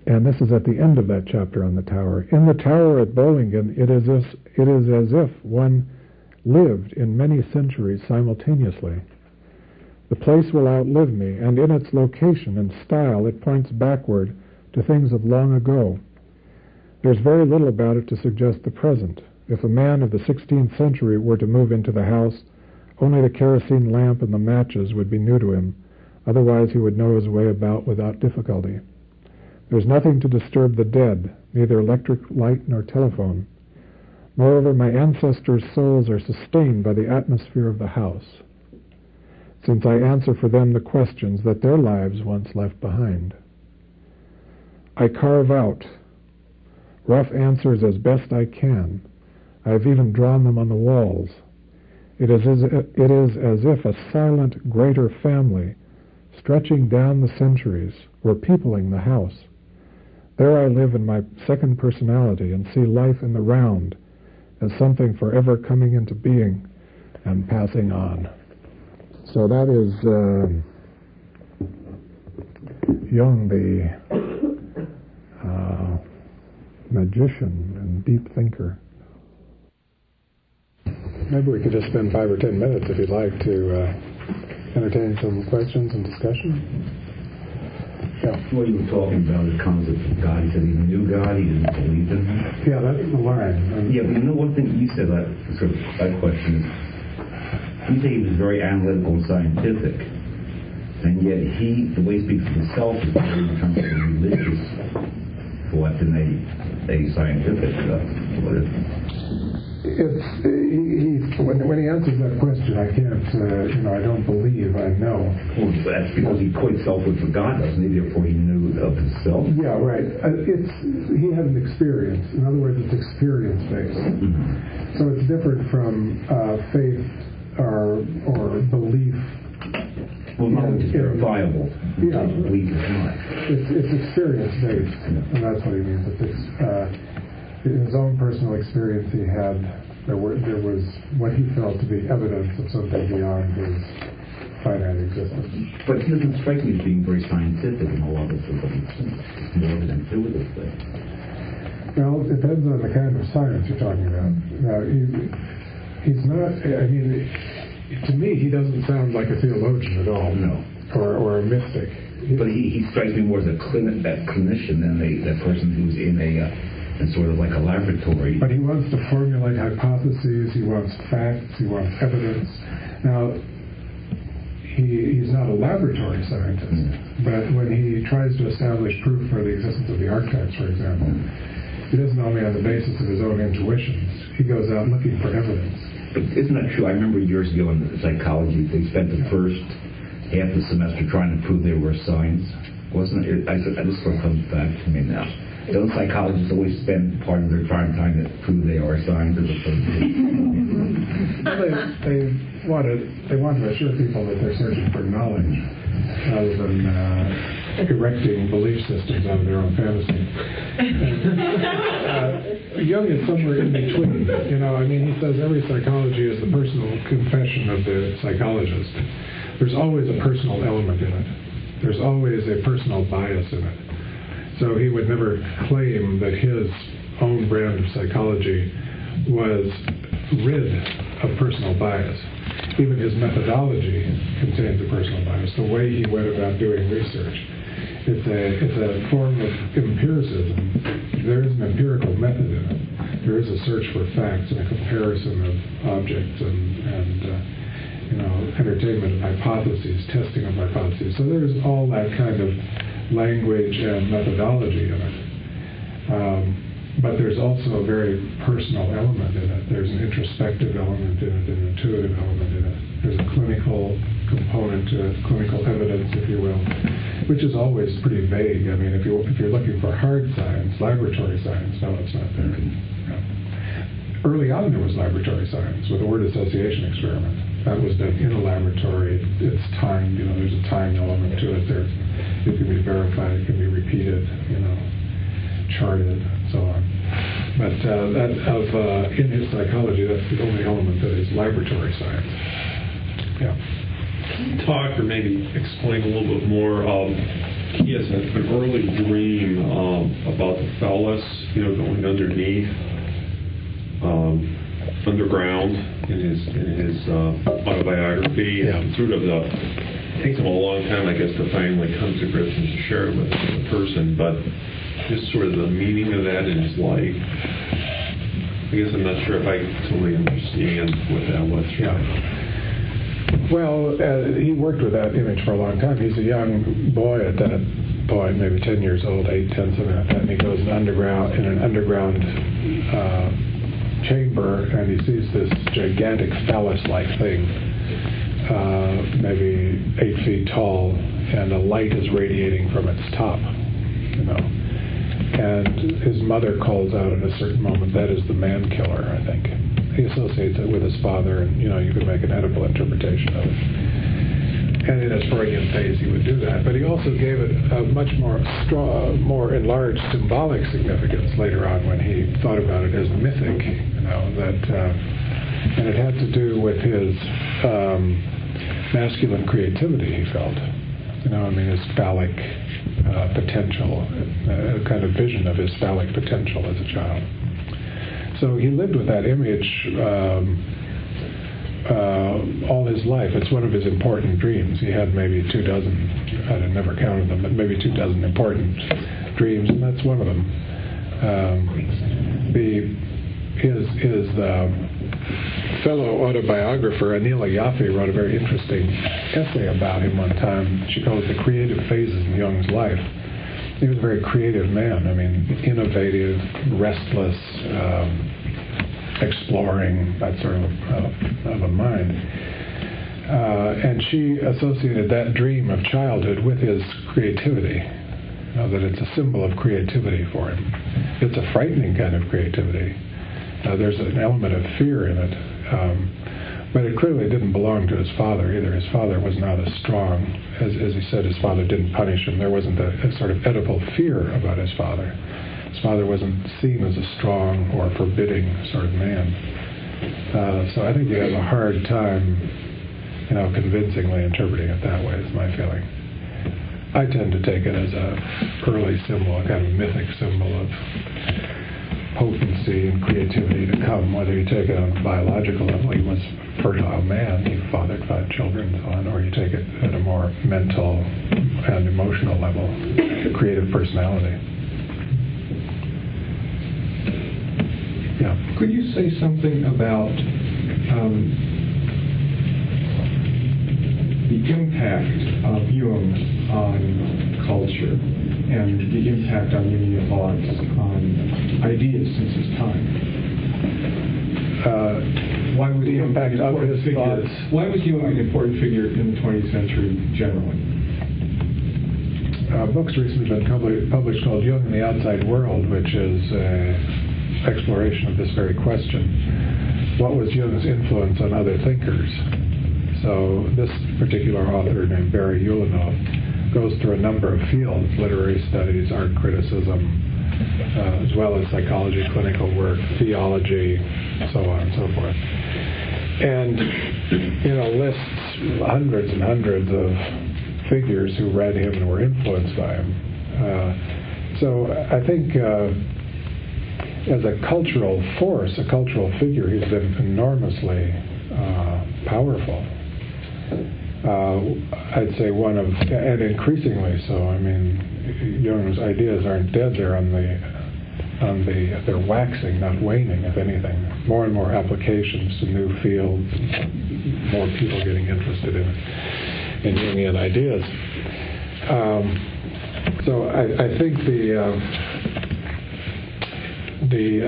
And this is at the end of that chapter on the tower. In the tower at Bollingen, it is as if one lived in many centuries simultaneously. The place will outlive me, and in its location and style it points backward to things of long ago. There's very little about it to suggest the present. If a man of the 16th century were to move into the house, only the kerosene lamp and the matches would be new to him. Otherwise he would know his way about without difficulty. There's nothing to disturb the dead, neither electric light nor telephone. Moreover, my ancestors' souls are sustained by the atmosphere of the house, since I answer for them the questions that their lives once left behind. I carve out rough answers as best I can. I have even drawn them on the walls. It is as if a silent, greater family, stretching down the centuries, were peopling the house. There I live in my second personality and see life in the round as something forever coming into being and passing on. So that is Jung, the magician and deep thinker. Maybe we could just spend 5 or 10 minutes, if you'd like, to entertain some questions and discussion. Yeah.
What you were talking about, the concept of God, he said he knew God, he didn't believe in him.
Yeah, that's the line.
Yeah, but you know one thing you said, that question is, you say he was very analytical and scientific, and yet the way he speaks of himself is very in terms of religious thought than a scientific when he answers that question, I can't, I don't believe, I know. Well, that's because he put himself with God, doesn't he? Therefore he knew of himself.
Yeah, right. He had an experience. In other words, it's experience-based. Mm-hmm. So it's different from faith or belief.
Well, knowledge is verifiable.
Yeah.
Belief is not.
It's experience-based, and that's what he means. In his own personal experience he had, there was what he felt to be evidence of something beyond his finite existence.
But he doesn't strike me as being very scientific in a lot of things. More of an intuitive thing.
Well, it depends on the kind of science you're talking about. Now, he's not, to me, he doesn't sound like a theologian at all.
No.
Or a mystic.
But he strikes me more as a clinician than that person who's in sort of like a laboratory.
But he wants to formulate hypotheses, he wants facts, he wants evidence. Now, he's not a laboratory scientist, but when he tries to establish proof for the existence of the archetypes, for example, he doesn't only on the basis of his own intuitions, he goes out looking for evidence.
But isn't that true? I remember years ago in psychology, they spent the first half the semester trying to prove they were signs. Wasn't it? I just sort of comes back to me now. Don't psychologists always spend part of their time trying to prove they are signs as opposed to...
Well, they want to assure people that they're searching for knowledge rather than erecting belief systems out of their own fantasy. Jung is somewhere in between. He says every psychology is the personal confession of the psychologist. There's always a personal element in it. There's always a personal bias in it. So he would never claim that his own brand of psychology was rid of personal bias. Even his methodology contains a personal bias. The way he went about doing research, it's a form of empiricism. There is an empirical method in it. There is a search for facts and a comparison of objects and entertainment of hypotheses, testing of hypotheses. So there's all that kind of language and methodology in it. But there's also a very personal element in it. There's an introspective element in it, an intuitive element in it. There's a clinical component to it, clinical evidence, if you will, which is always pretty vague. If you're looking for hard science, laboratory science, no, it's not there. No. Early on, there was laboratory science with the word association experiment. That was done in a laboratory. It's timed. There's a time element to it. It can be verified. It can be repeated. Charted, and so on. But in his psychology, that's the only element that is laboratory science. Yeah.
Can you talk or maybe explain a little bit more? He has an early dream about the phallus, going underneath, underground in his autobiography.
Yeah.
And sort of it takes him a long time, I guess, to finally come to grips and to share it with the person, but just sort of the meaning of that in his life. I guess I'm not sure if I totally understand what that was.
Yeah. Well, he worked with that image for a long time. He's a young boy at that point, maybe 10 years old, 8, 10, something like that, and he goes in an underground chamber, and he sees this gigantic phallus-like thing, maybe 8 feet tall, and a light is radiating from its top, And his mother calls out at a certain moment, that is the man killer, I think. He associates it with his father, and, you could make an Oedipal interpretation of it. And in his Freudian phase, he would do that. But he also gave it a much more more enlarged symbolic significance later on when he thought about it as mythic, and it had to do with his masculine creativity, he felt. His phallic potential, a kind of vision of his phallic potential as a child. So he lived with that image all his life. It's one of his important dreams. He had maybe 24, I never counted them, but maybe 24 important dreams, and that's one of them. His fellow autobiographer, Anila Yaffe, wrote a very interesting essay about him one time. She called it The Creative Phases in Jung's Life. He was a very creative man. Innovative, restless, exploring, that sort of a mind. And she associated that dream of childhood with his creativity, that it's a symbol of creativity for him. It's a frightening kind of creativity. There's an element of fear in it. But it clearly didn't belong to his father either. His father was not as strong. As he said, his father didn't punish him. There wasn't a sort of Oedipal fear about his father. His father wasn't seen as a strong or forbidding sort of man. So I think you have a hard time, convincingly interpreting it that way, is my feeling. I tend to take it as a early symbol, a kind of mythic symbol of potency and creativity to come, whether you take it on a biological level, he was a fertile man, he fathered 5 children and so on, or you take it at a more mental and emotional level, creative personality. Yeah.
Could you say something about the impact of Jung on culture and the impact on Jungian thoughts on ideas since his time? Why was
the
Jung
impact
an
of
important
his
figure?
thoughts?
Why was Jung an important figure in the 20th century generally?
Books recently been published called Jung and the Outside World, which is an exploration of this very question. What was Jung's influence on other thinkers? So this particular author, named Barry Ulanov, goes through a number of fields: literary studies, art criticism, as well as psychology, clinical work, theology, so on and so forth. And, lists hundreds and hundreds of figures who read him and were influenced by him. So I think as a cultural force, a cultural figure, he's been enormously powerful. I'd say one of, and increasingly so. Jung's ideas aren't dead; they're they're waxing, not waning, if anything. More and more applications to new fields, more people getting interested in Jungian ideas. So I think the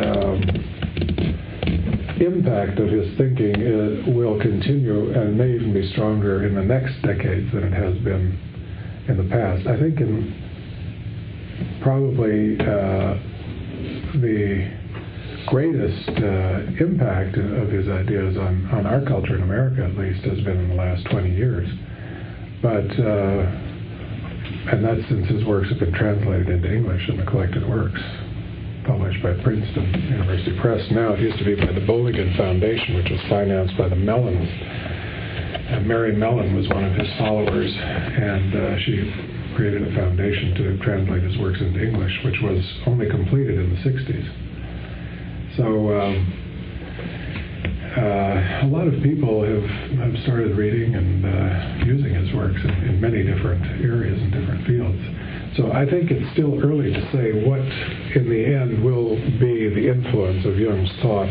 impact of his thinking will continue and may even be stronger in the next decades than it has been in the past. I think probably the greatest impact of his ideas on our culture in America, at least, has been in the last 20 years. But and that's since his works have been translated into English in the collected works. published by Princeton University Press. Now it used to be by the Boligan Foundation, which was financed by the Mellons. And Mary Mellon was one of his followers, and she created a foundation to translate his works into English, which was only completed in the 60s. So a lot of people have started reading and using his works in many different areas and different fields. So I think it's still early to say what, in the end, will be the influence of Jung's thought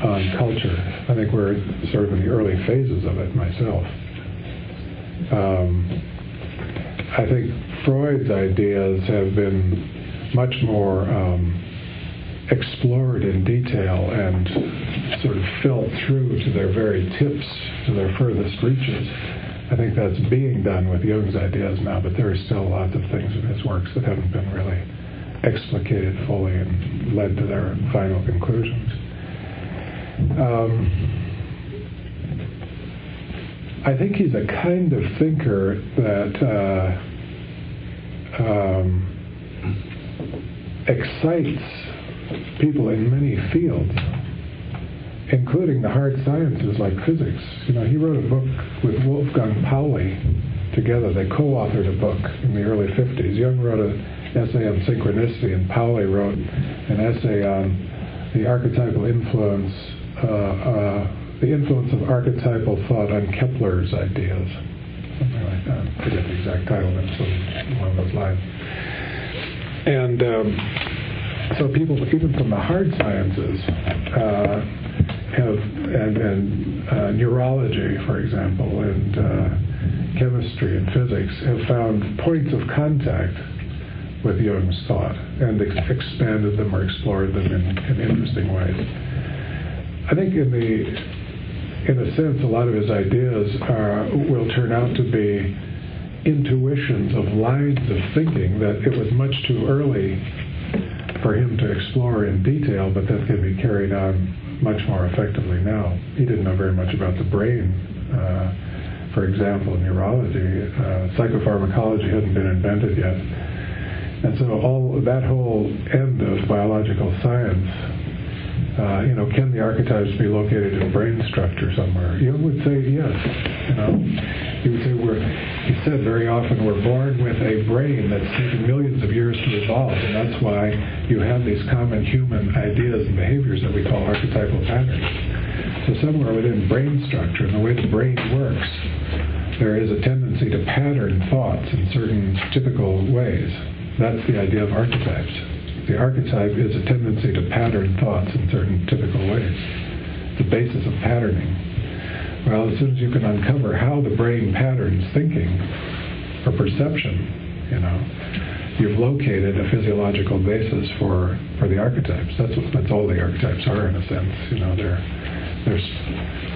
on culture. I think we're sort of in the early phases of it myself. I think Freud's ideas have been much more explored in detail and sort of felt through to their very tips, to their furthest reaches. I think that's being done with Jung's ideas now, but there are still lots of things in his works that haven't been really explicated fully and led to their final conclusions. I think he's a kind of thinker that excites people in many fields, including the hard sciences like physics. You know, he wrote a book with Wolfgang Pauli together. They co-authored a book in the early 50s. Jung wrote an essay on synchronicity, and Pauli wrote an essay on the archetypal influence, the influence of archetypal thought on Kepler's ideas. Something like that. I forget the exact title, but it's along those lines. And so people, even from the hard sciences, have neurology, for example, and chemistry and physics, have found points of contact with Jung's thought and expanded them or explored them in interesting ways. I think in a sense, a lot of his ideas will turn out to be intuitions of lines of thinking that it was much too early for him to explore in detail, but that can be carried on much more effectively now. He didn't know very much about the brain. For example, neurology, psychopharmacology hadn't been invented yet. And so that whole end of biological science, can the archetypes be located in brain structure somewhere? Jung would say yes. He would say he said very often we're born with a brain that's taken millions of years to evolve, and that's why you have these common human ideas and behaviors that we call archetypal patterns. So somewhere within brain structure and the way the brain works, there is a tendency to pattern thoughts in certain typical ways. That's the idea of archetypes. The archetype is a tendency to pattern thoughts in certain typical ways. The basis of patterning. Well, as soon as you can uncover how the brain patterns thinking or perception, you've located a physiological basis for the archetypes. That's all the archetypes are, in a sense. They're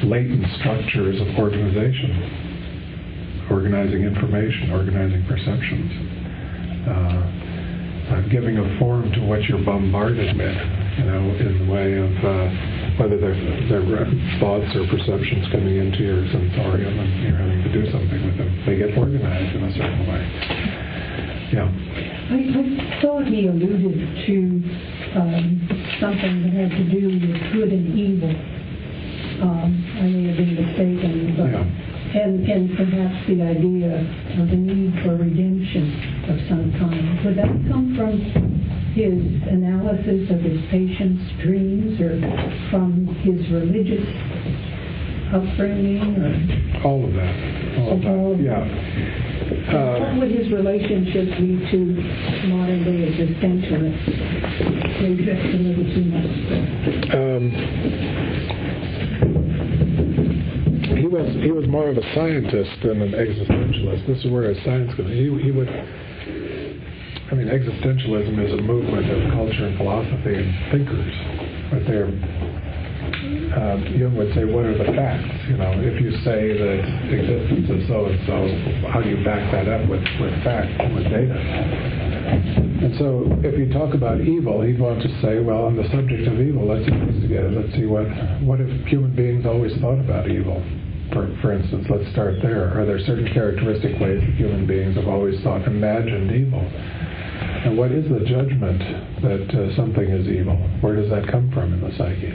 latent structures of organization, organizing information, organizing perceptions. Giving a form to what you're bombarded with, in the way of whether they're thoughts or perceptions coming into your sensorium and you're having to do something with them. They get organized in a certain way. Yeah.
I thought he alluded to something that had to do with good and evil. I may have been mistaken, but... Yeah. And perhaps the idea of the need for redemption of some kind. Would that come from his analysis of his patients' dreams, or from his religious upbringing, or
all of that? Yeah.
What would his relationship be to modern day existentialists? Maybe that's a little too much.
He was more of a scientist than an existentialist. This is where his science goes. Existentialism is a movement of culture and philosophy and thinkers. But Jung would say, what are the facts? If you say that existence is so and so, how do you back that up with facts, with data? And so if you talk about evil, he'd want to say, well, on the subject of evil, let's investigate it. Let's see what if human beings always thought about evil? For instance, let's start there. Are there certain characteristic ways that human beings have always thought, imagined evil? And what is the judgment that something is evil? Where does that come from in the psyche?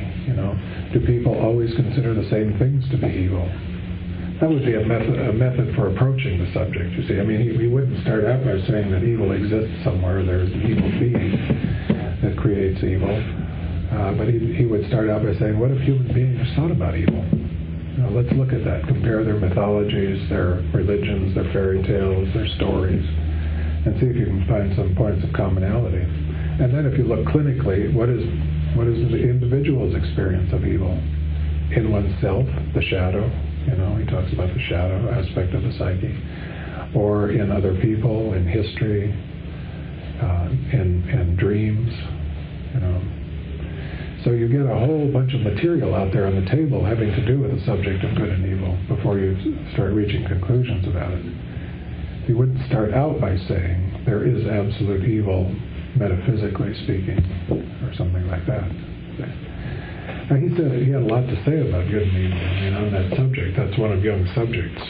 Do people always consider the same things to be evil? That would be a method for approaching the subject, you see. I mean, he wouldn't start out by saying that evil exists somewhere, there's an evil being that creates evil. But he would start out by saying, what if human beings thought about evil? Let's look at that. Compare their mythologies, their religions, their fairy tales, their stories, and see if you can find some points of commonality. And then if you look clinically, what is the individual's experience of evil? In oneself, the shadow. He talks about the shadow aspect of the psyche. Or in other people, in history, in dreams, So you get a whole bunch of material out there on the table having to do with the subject of good and evil before you start reaching conclusions about it. You wouldn't start out by saying there is absolute evil, metaphysically speaking, or something like that. Now he said he had a lot to say about good and evil. On that subject, that's one of Jung's subjects.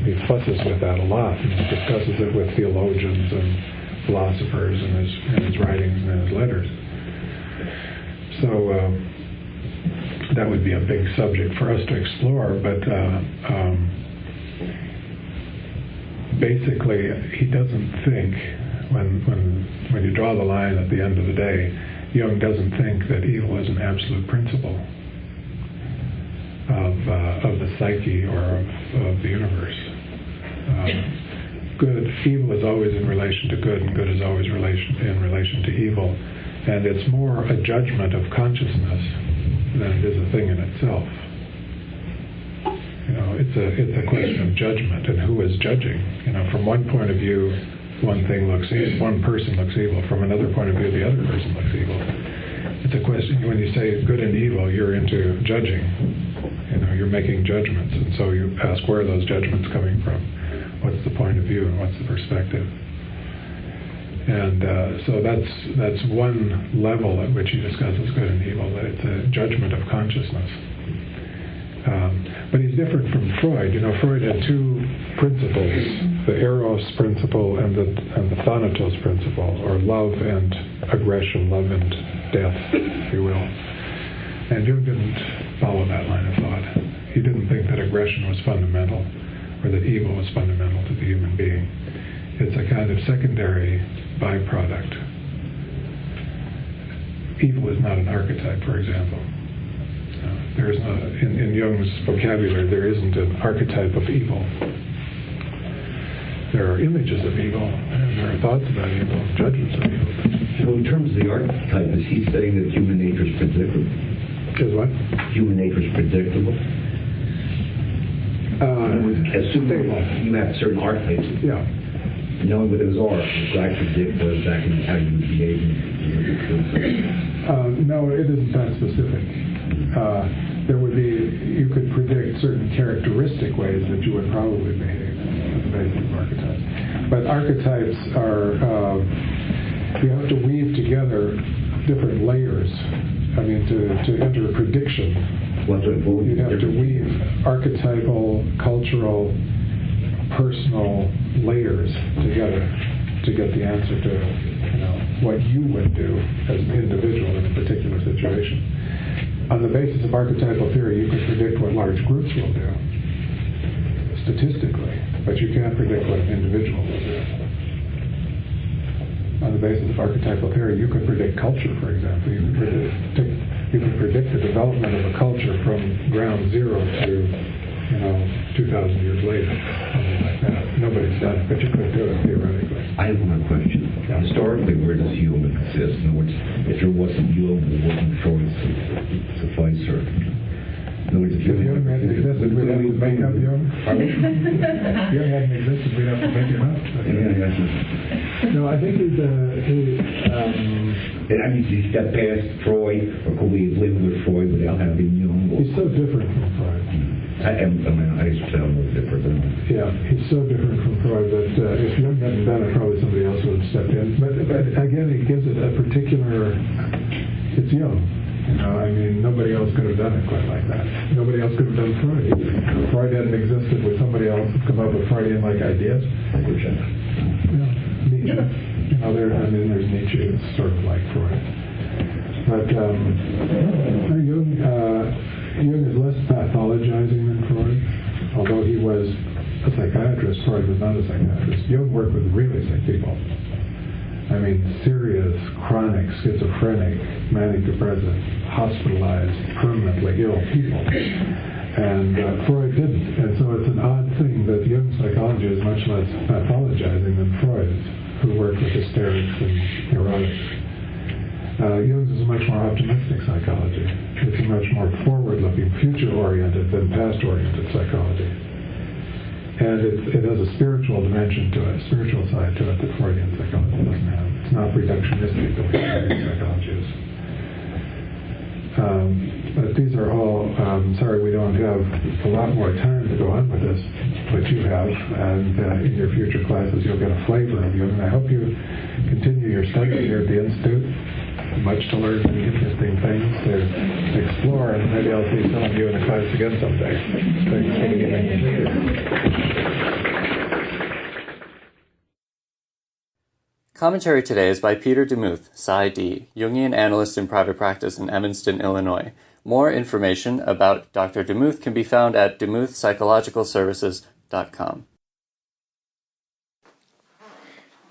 He fusses with that a lot and discusses it with theologians and philosophers in his writings and in his letters. So that would be a big subject for us to explore, but basically he doesn't think, when you draw the line at the end of the day, Jung doesn't think that evil is an absolute principle of the psyche or of the universe. Evil is always in relation to good, and good is always in relation to evil. And it's more a judgment of consciousness than it is a thing in itself. It's a question of judgment and who is judging. From one point of view, one person looks evil. From another point of view, the other person looks evil. It's a question, when you say good and evil, you're into judging. You're making judgments. And so you ask, where are those judgments coming from? What's the point of view and what's the perspective? And so that's one level at which he discusses good and evil, that it's a judgment of consciousness. But he's different from Freud. Freud had two principles, the Eros principle and the Thanatos principle, or love and aggression, love and death, if you will. And Jung didn't follow that line of thought. He didn't think that aggression was fundamental, or that evil was fundamental to the human being. It's a kind of secondary byproduct. Evil is not an archetype, for example. There is not, in Jung's vocabulary, there isn't an archetype of evil. There are images of evil, and there are thoughts about evil, judgments of evil.
So in terms of the archetype, is he saying that human nature is predictable?
Is what?
Human nature is predictable? Assuming you have certain archetypes.
Yeah.
Knowing what those are, so I predict what exactly how you would behave.
No, it isn't that specific. You could predict certain characteristic ways that you would probably behave as a basis of archetypes. But archetypes are, you have to weave together different layers. To enter a prediction, you have to weave archetypal, cultural, personal layers together to get the answer to what you would do as an individual in a particular situation. On the basis of archetypal theory, you can predict what large groups will do statistically, but you can't predict what an individual will do. On the basis of archetypal theory, you could predict culture, for example. You could predict the development of a culture from ground zero to 2,000 years later, something like that. Nobody's done it, but you could do it theoretically.
I have one question.
Yeah.
Historically, where does Jung exist? In other words, if there wasn't Jung, there wasn't Freud suffice her. In other words, if
Jung hadn't existed, we'd have to make up Jung. Jung hadn't existed, we'd have to make him up. No, I think he's
he's got past Freud, or could we have lived with Freud without having Jung?
He's so different from Freud.
I sound a little different.
Yeah, he's so different from Freud that if Jung hadn't done it, probably somebody else would have stepped in. But again, he gives it a particular, it's Jung. Nobody else could have done it quite like that. Nobody else could have done Freud. If Freud hadn't existed, would somebody else have come up with Freudian-like ideas?
Yeah.
Yeah.
there's Nietzsche, it's sort of like Freud. But Jung is less pathologizing than Freud, although he was a psychiatrist. Freud was not a psychiatrist. Jung worked with really sick people. Serious, chronic, schizophrenic, manic depressive, hospitalized, permanently ill people. And Freud didn't. And so it's an odd thing that Jung's psychology is much less pathologizing than Freud's, who worked with hysterics and neurotics. Jung's is a much more optimistic psychology. It's a much more forward-looking, future-oriented than past-oriented psychology. And it has a spiritual dimension to it, a spiritual side to it that Freudian psychology doesn't have. It's not reductionistic the way Freudian psychology is. But these are all, sorry we don't have a lot more time to go on with this, but you have, and in your future classes you'll get a flavor of Jung. And I hope you continue your study here at the Institute. Much to learn, many interesting things to explore, and maybe I'll see some of you in the class again someday. Thanks for being here.
Commentary today is by Peter DeMuth, PsyD, Jungian analyst in private practice in Evanston, Illinois. More information about Dr. DeMuth can be found at demuthpsychologicalservices.com.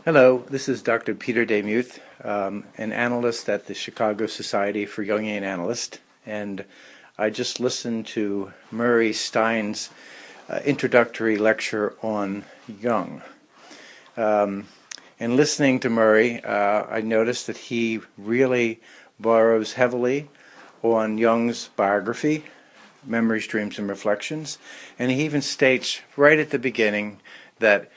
Hello, this is Dr. Peter DeMuth, an analyst at the Chicago Society for Jungian Analysts, and I just listened to Murray Stein's introductory lecture on Jung. And listening to Murray, I noticed that he really borrows heavily on Jung's biography, Memories, Dreams, and Reflections, and he even states right at the beginning that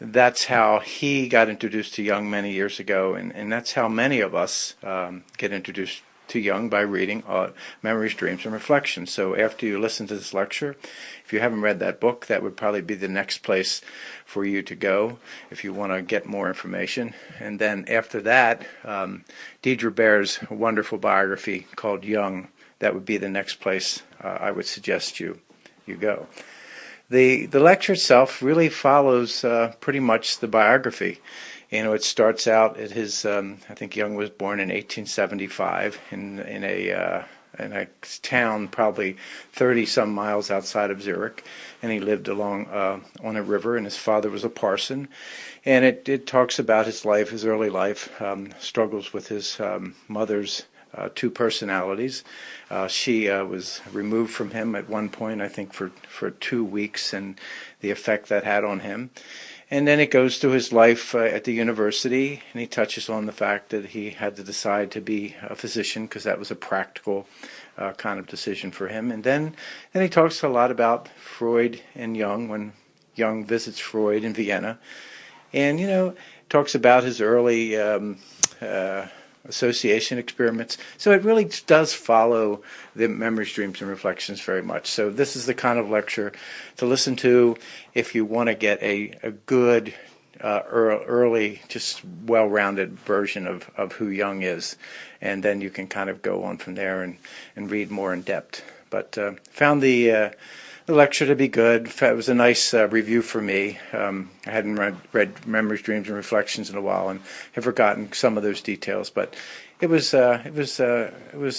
that's how he got introduced to Jung many years ago, and that's how many of us get introduced to Jung, by reading Memories, Dreams, and Reflections. So after you listen to this lecture, if you haven't read that book, that would probably be the next place for you to go if you want to get more information. And then after that, Deidre Baer's wonderful biography called Jung, that would be the next place I would suggest you go. The lecture itself really follows pretty much the biography. It starts out at his, I think Jung was born in 1875 in a town probably 30-some miles outside of Zurich, and he lived along on a river, and his father was a parson. And it talks about his life, his early life, struggles with his mother's two personalities. She was removed from him at one point, I think, for 2 weeks, and the effect that had on him. And then it goes through his life at the university, and he touches on the fact that he had to decide to be a physician because that was a practical kind of decision for him. And then he talks a lot about Freud and Jung when Jung visits Freud in Vienna. And, talks about his early association experiments. So it really does follow the Memories, Dreams, and Reflections very much. So this is the kind of lecture to listen to if you want to get a good, early, just well-rounded version of who Jung is. And then you can kind of go on from there and read more in depth. But found the lecture to be good. It was a nice review for me. I hadn't read Memories, Dreams, and Reflections in a while, and have forgotten some of those details. But it was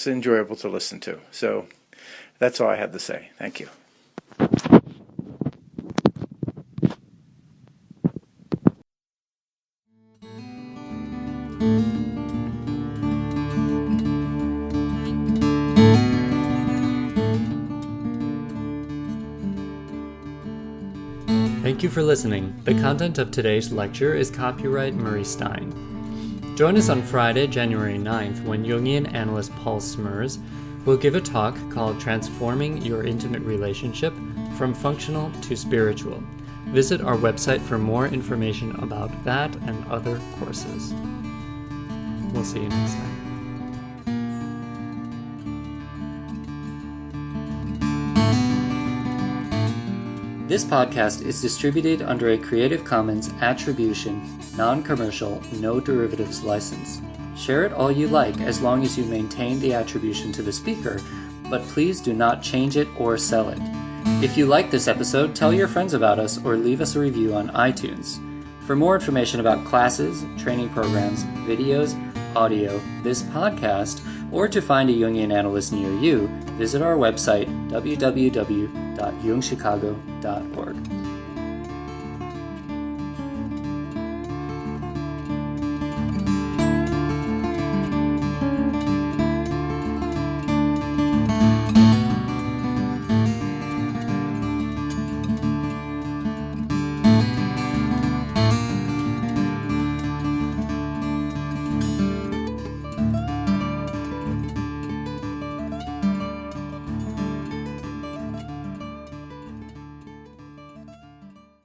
enjoyable to listen to. So that's all I have to say. Thank you.
Thank you for listening. The content of today's lecture is copyright Murray Stein. Join us on Friday, January 9th, when Jungian analyst Paul Smers will give a talk called Transforming Your Intimate Relationship from Functional to Spiritual. Visit our website for more information about that and other courses. We'll see you next time. This podcast is distributed under a Creative Commons Attribution, Non-Commercial, No Derivatives license. Share it all you like as long as you maintain the attribution to the speaker, but please do not change it or sell it. If you like this episode, tell your friends about us or leave us a review on iTunes. For more information about classes, training programs, videos, audio, this podcast, or to find a Jungian analyst near you, visit our website, www.jungchicago.org.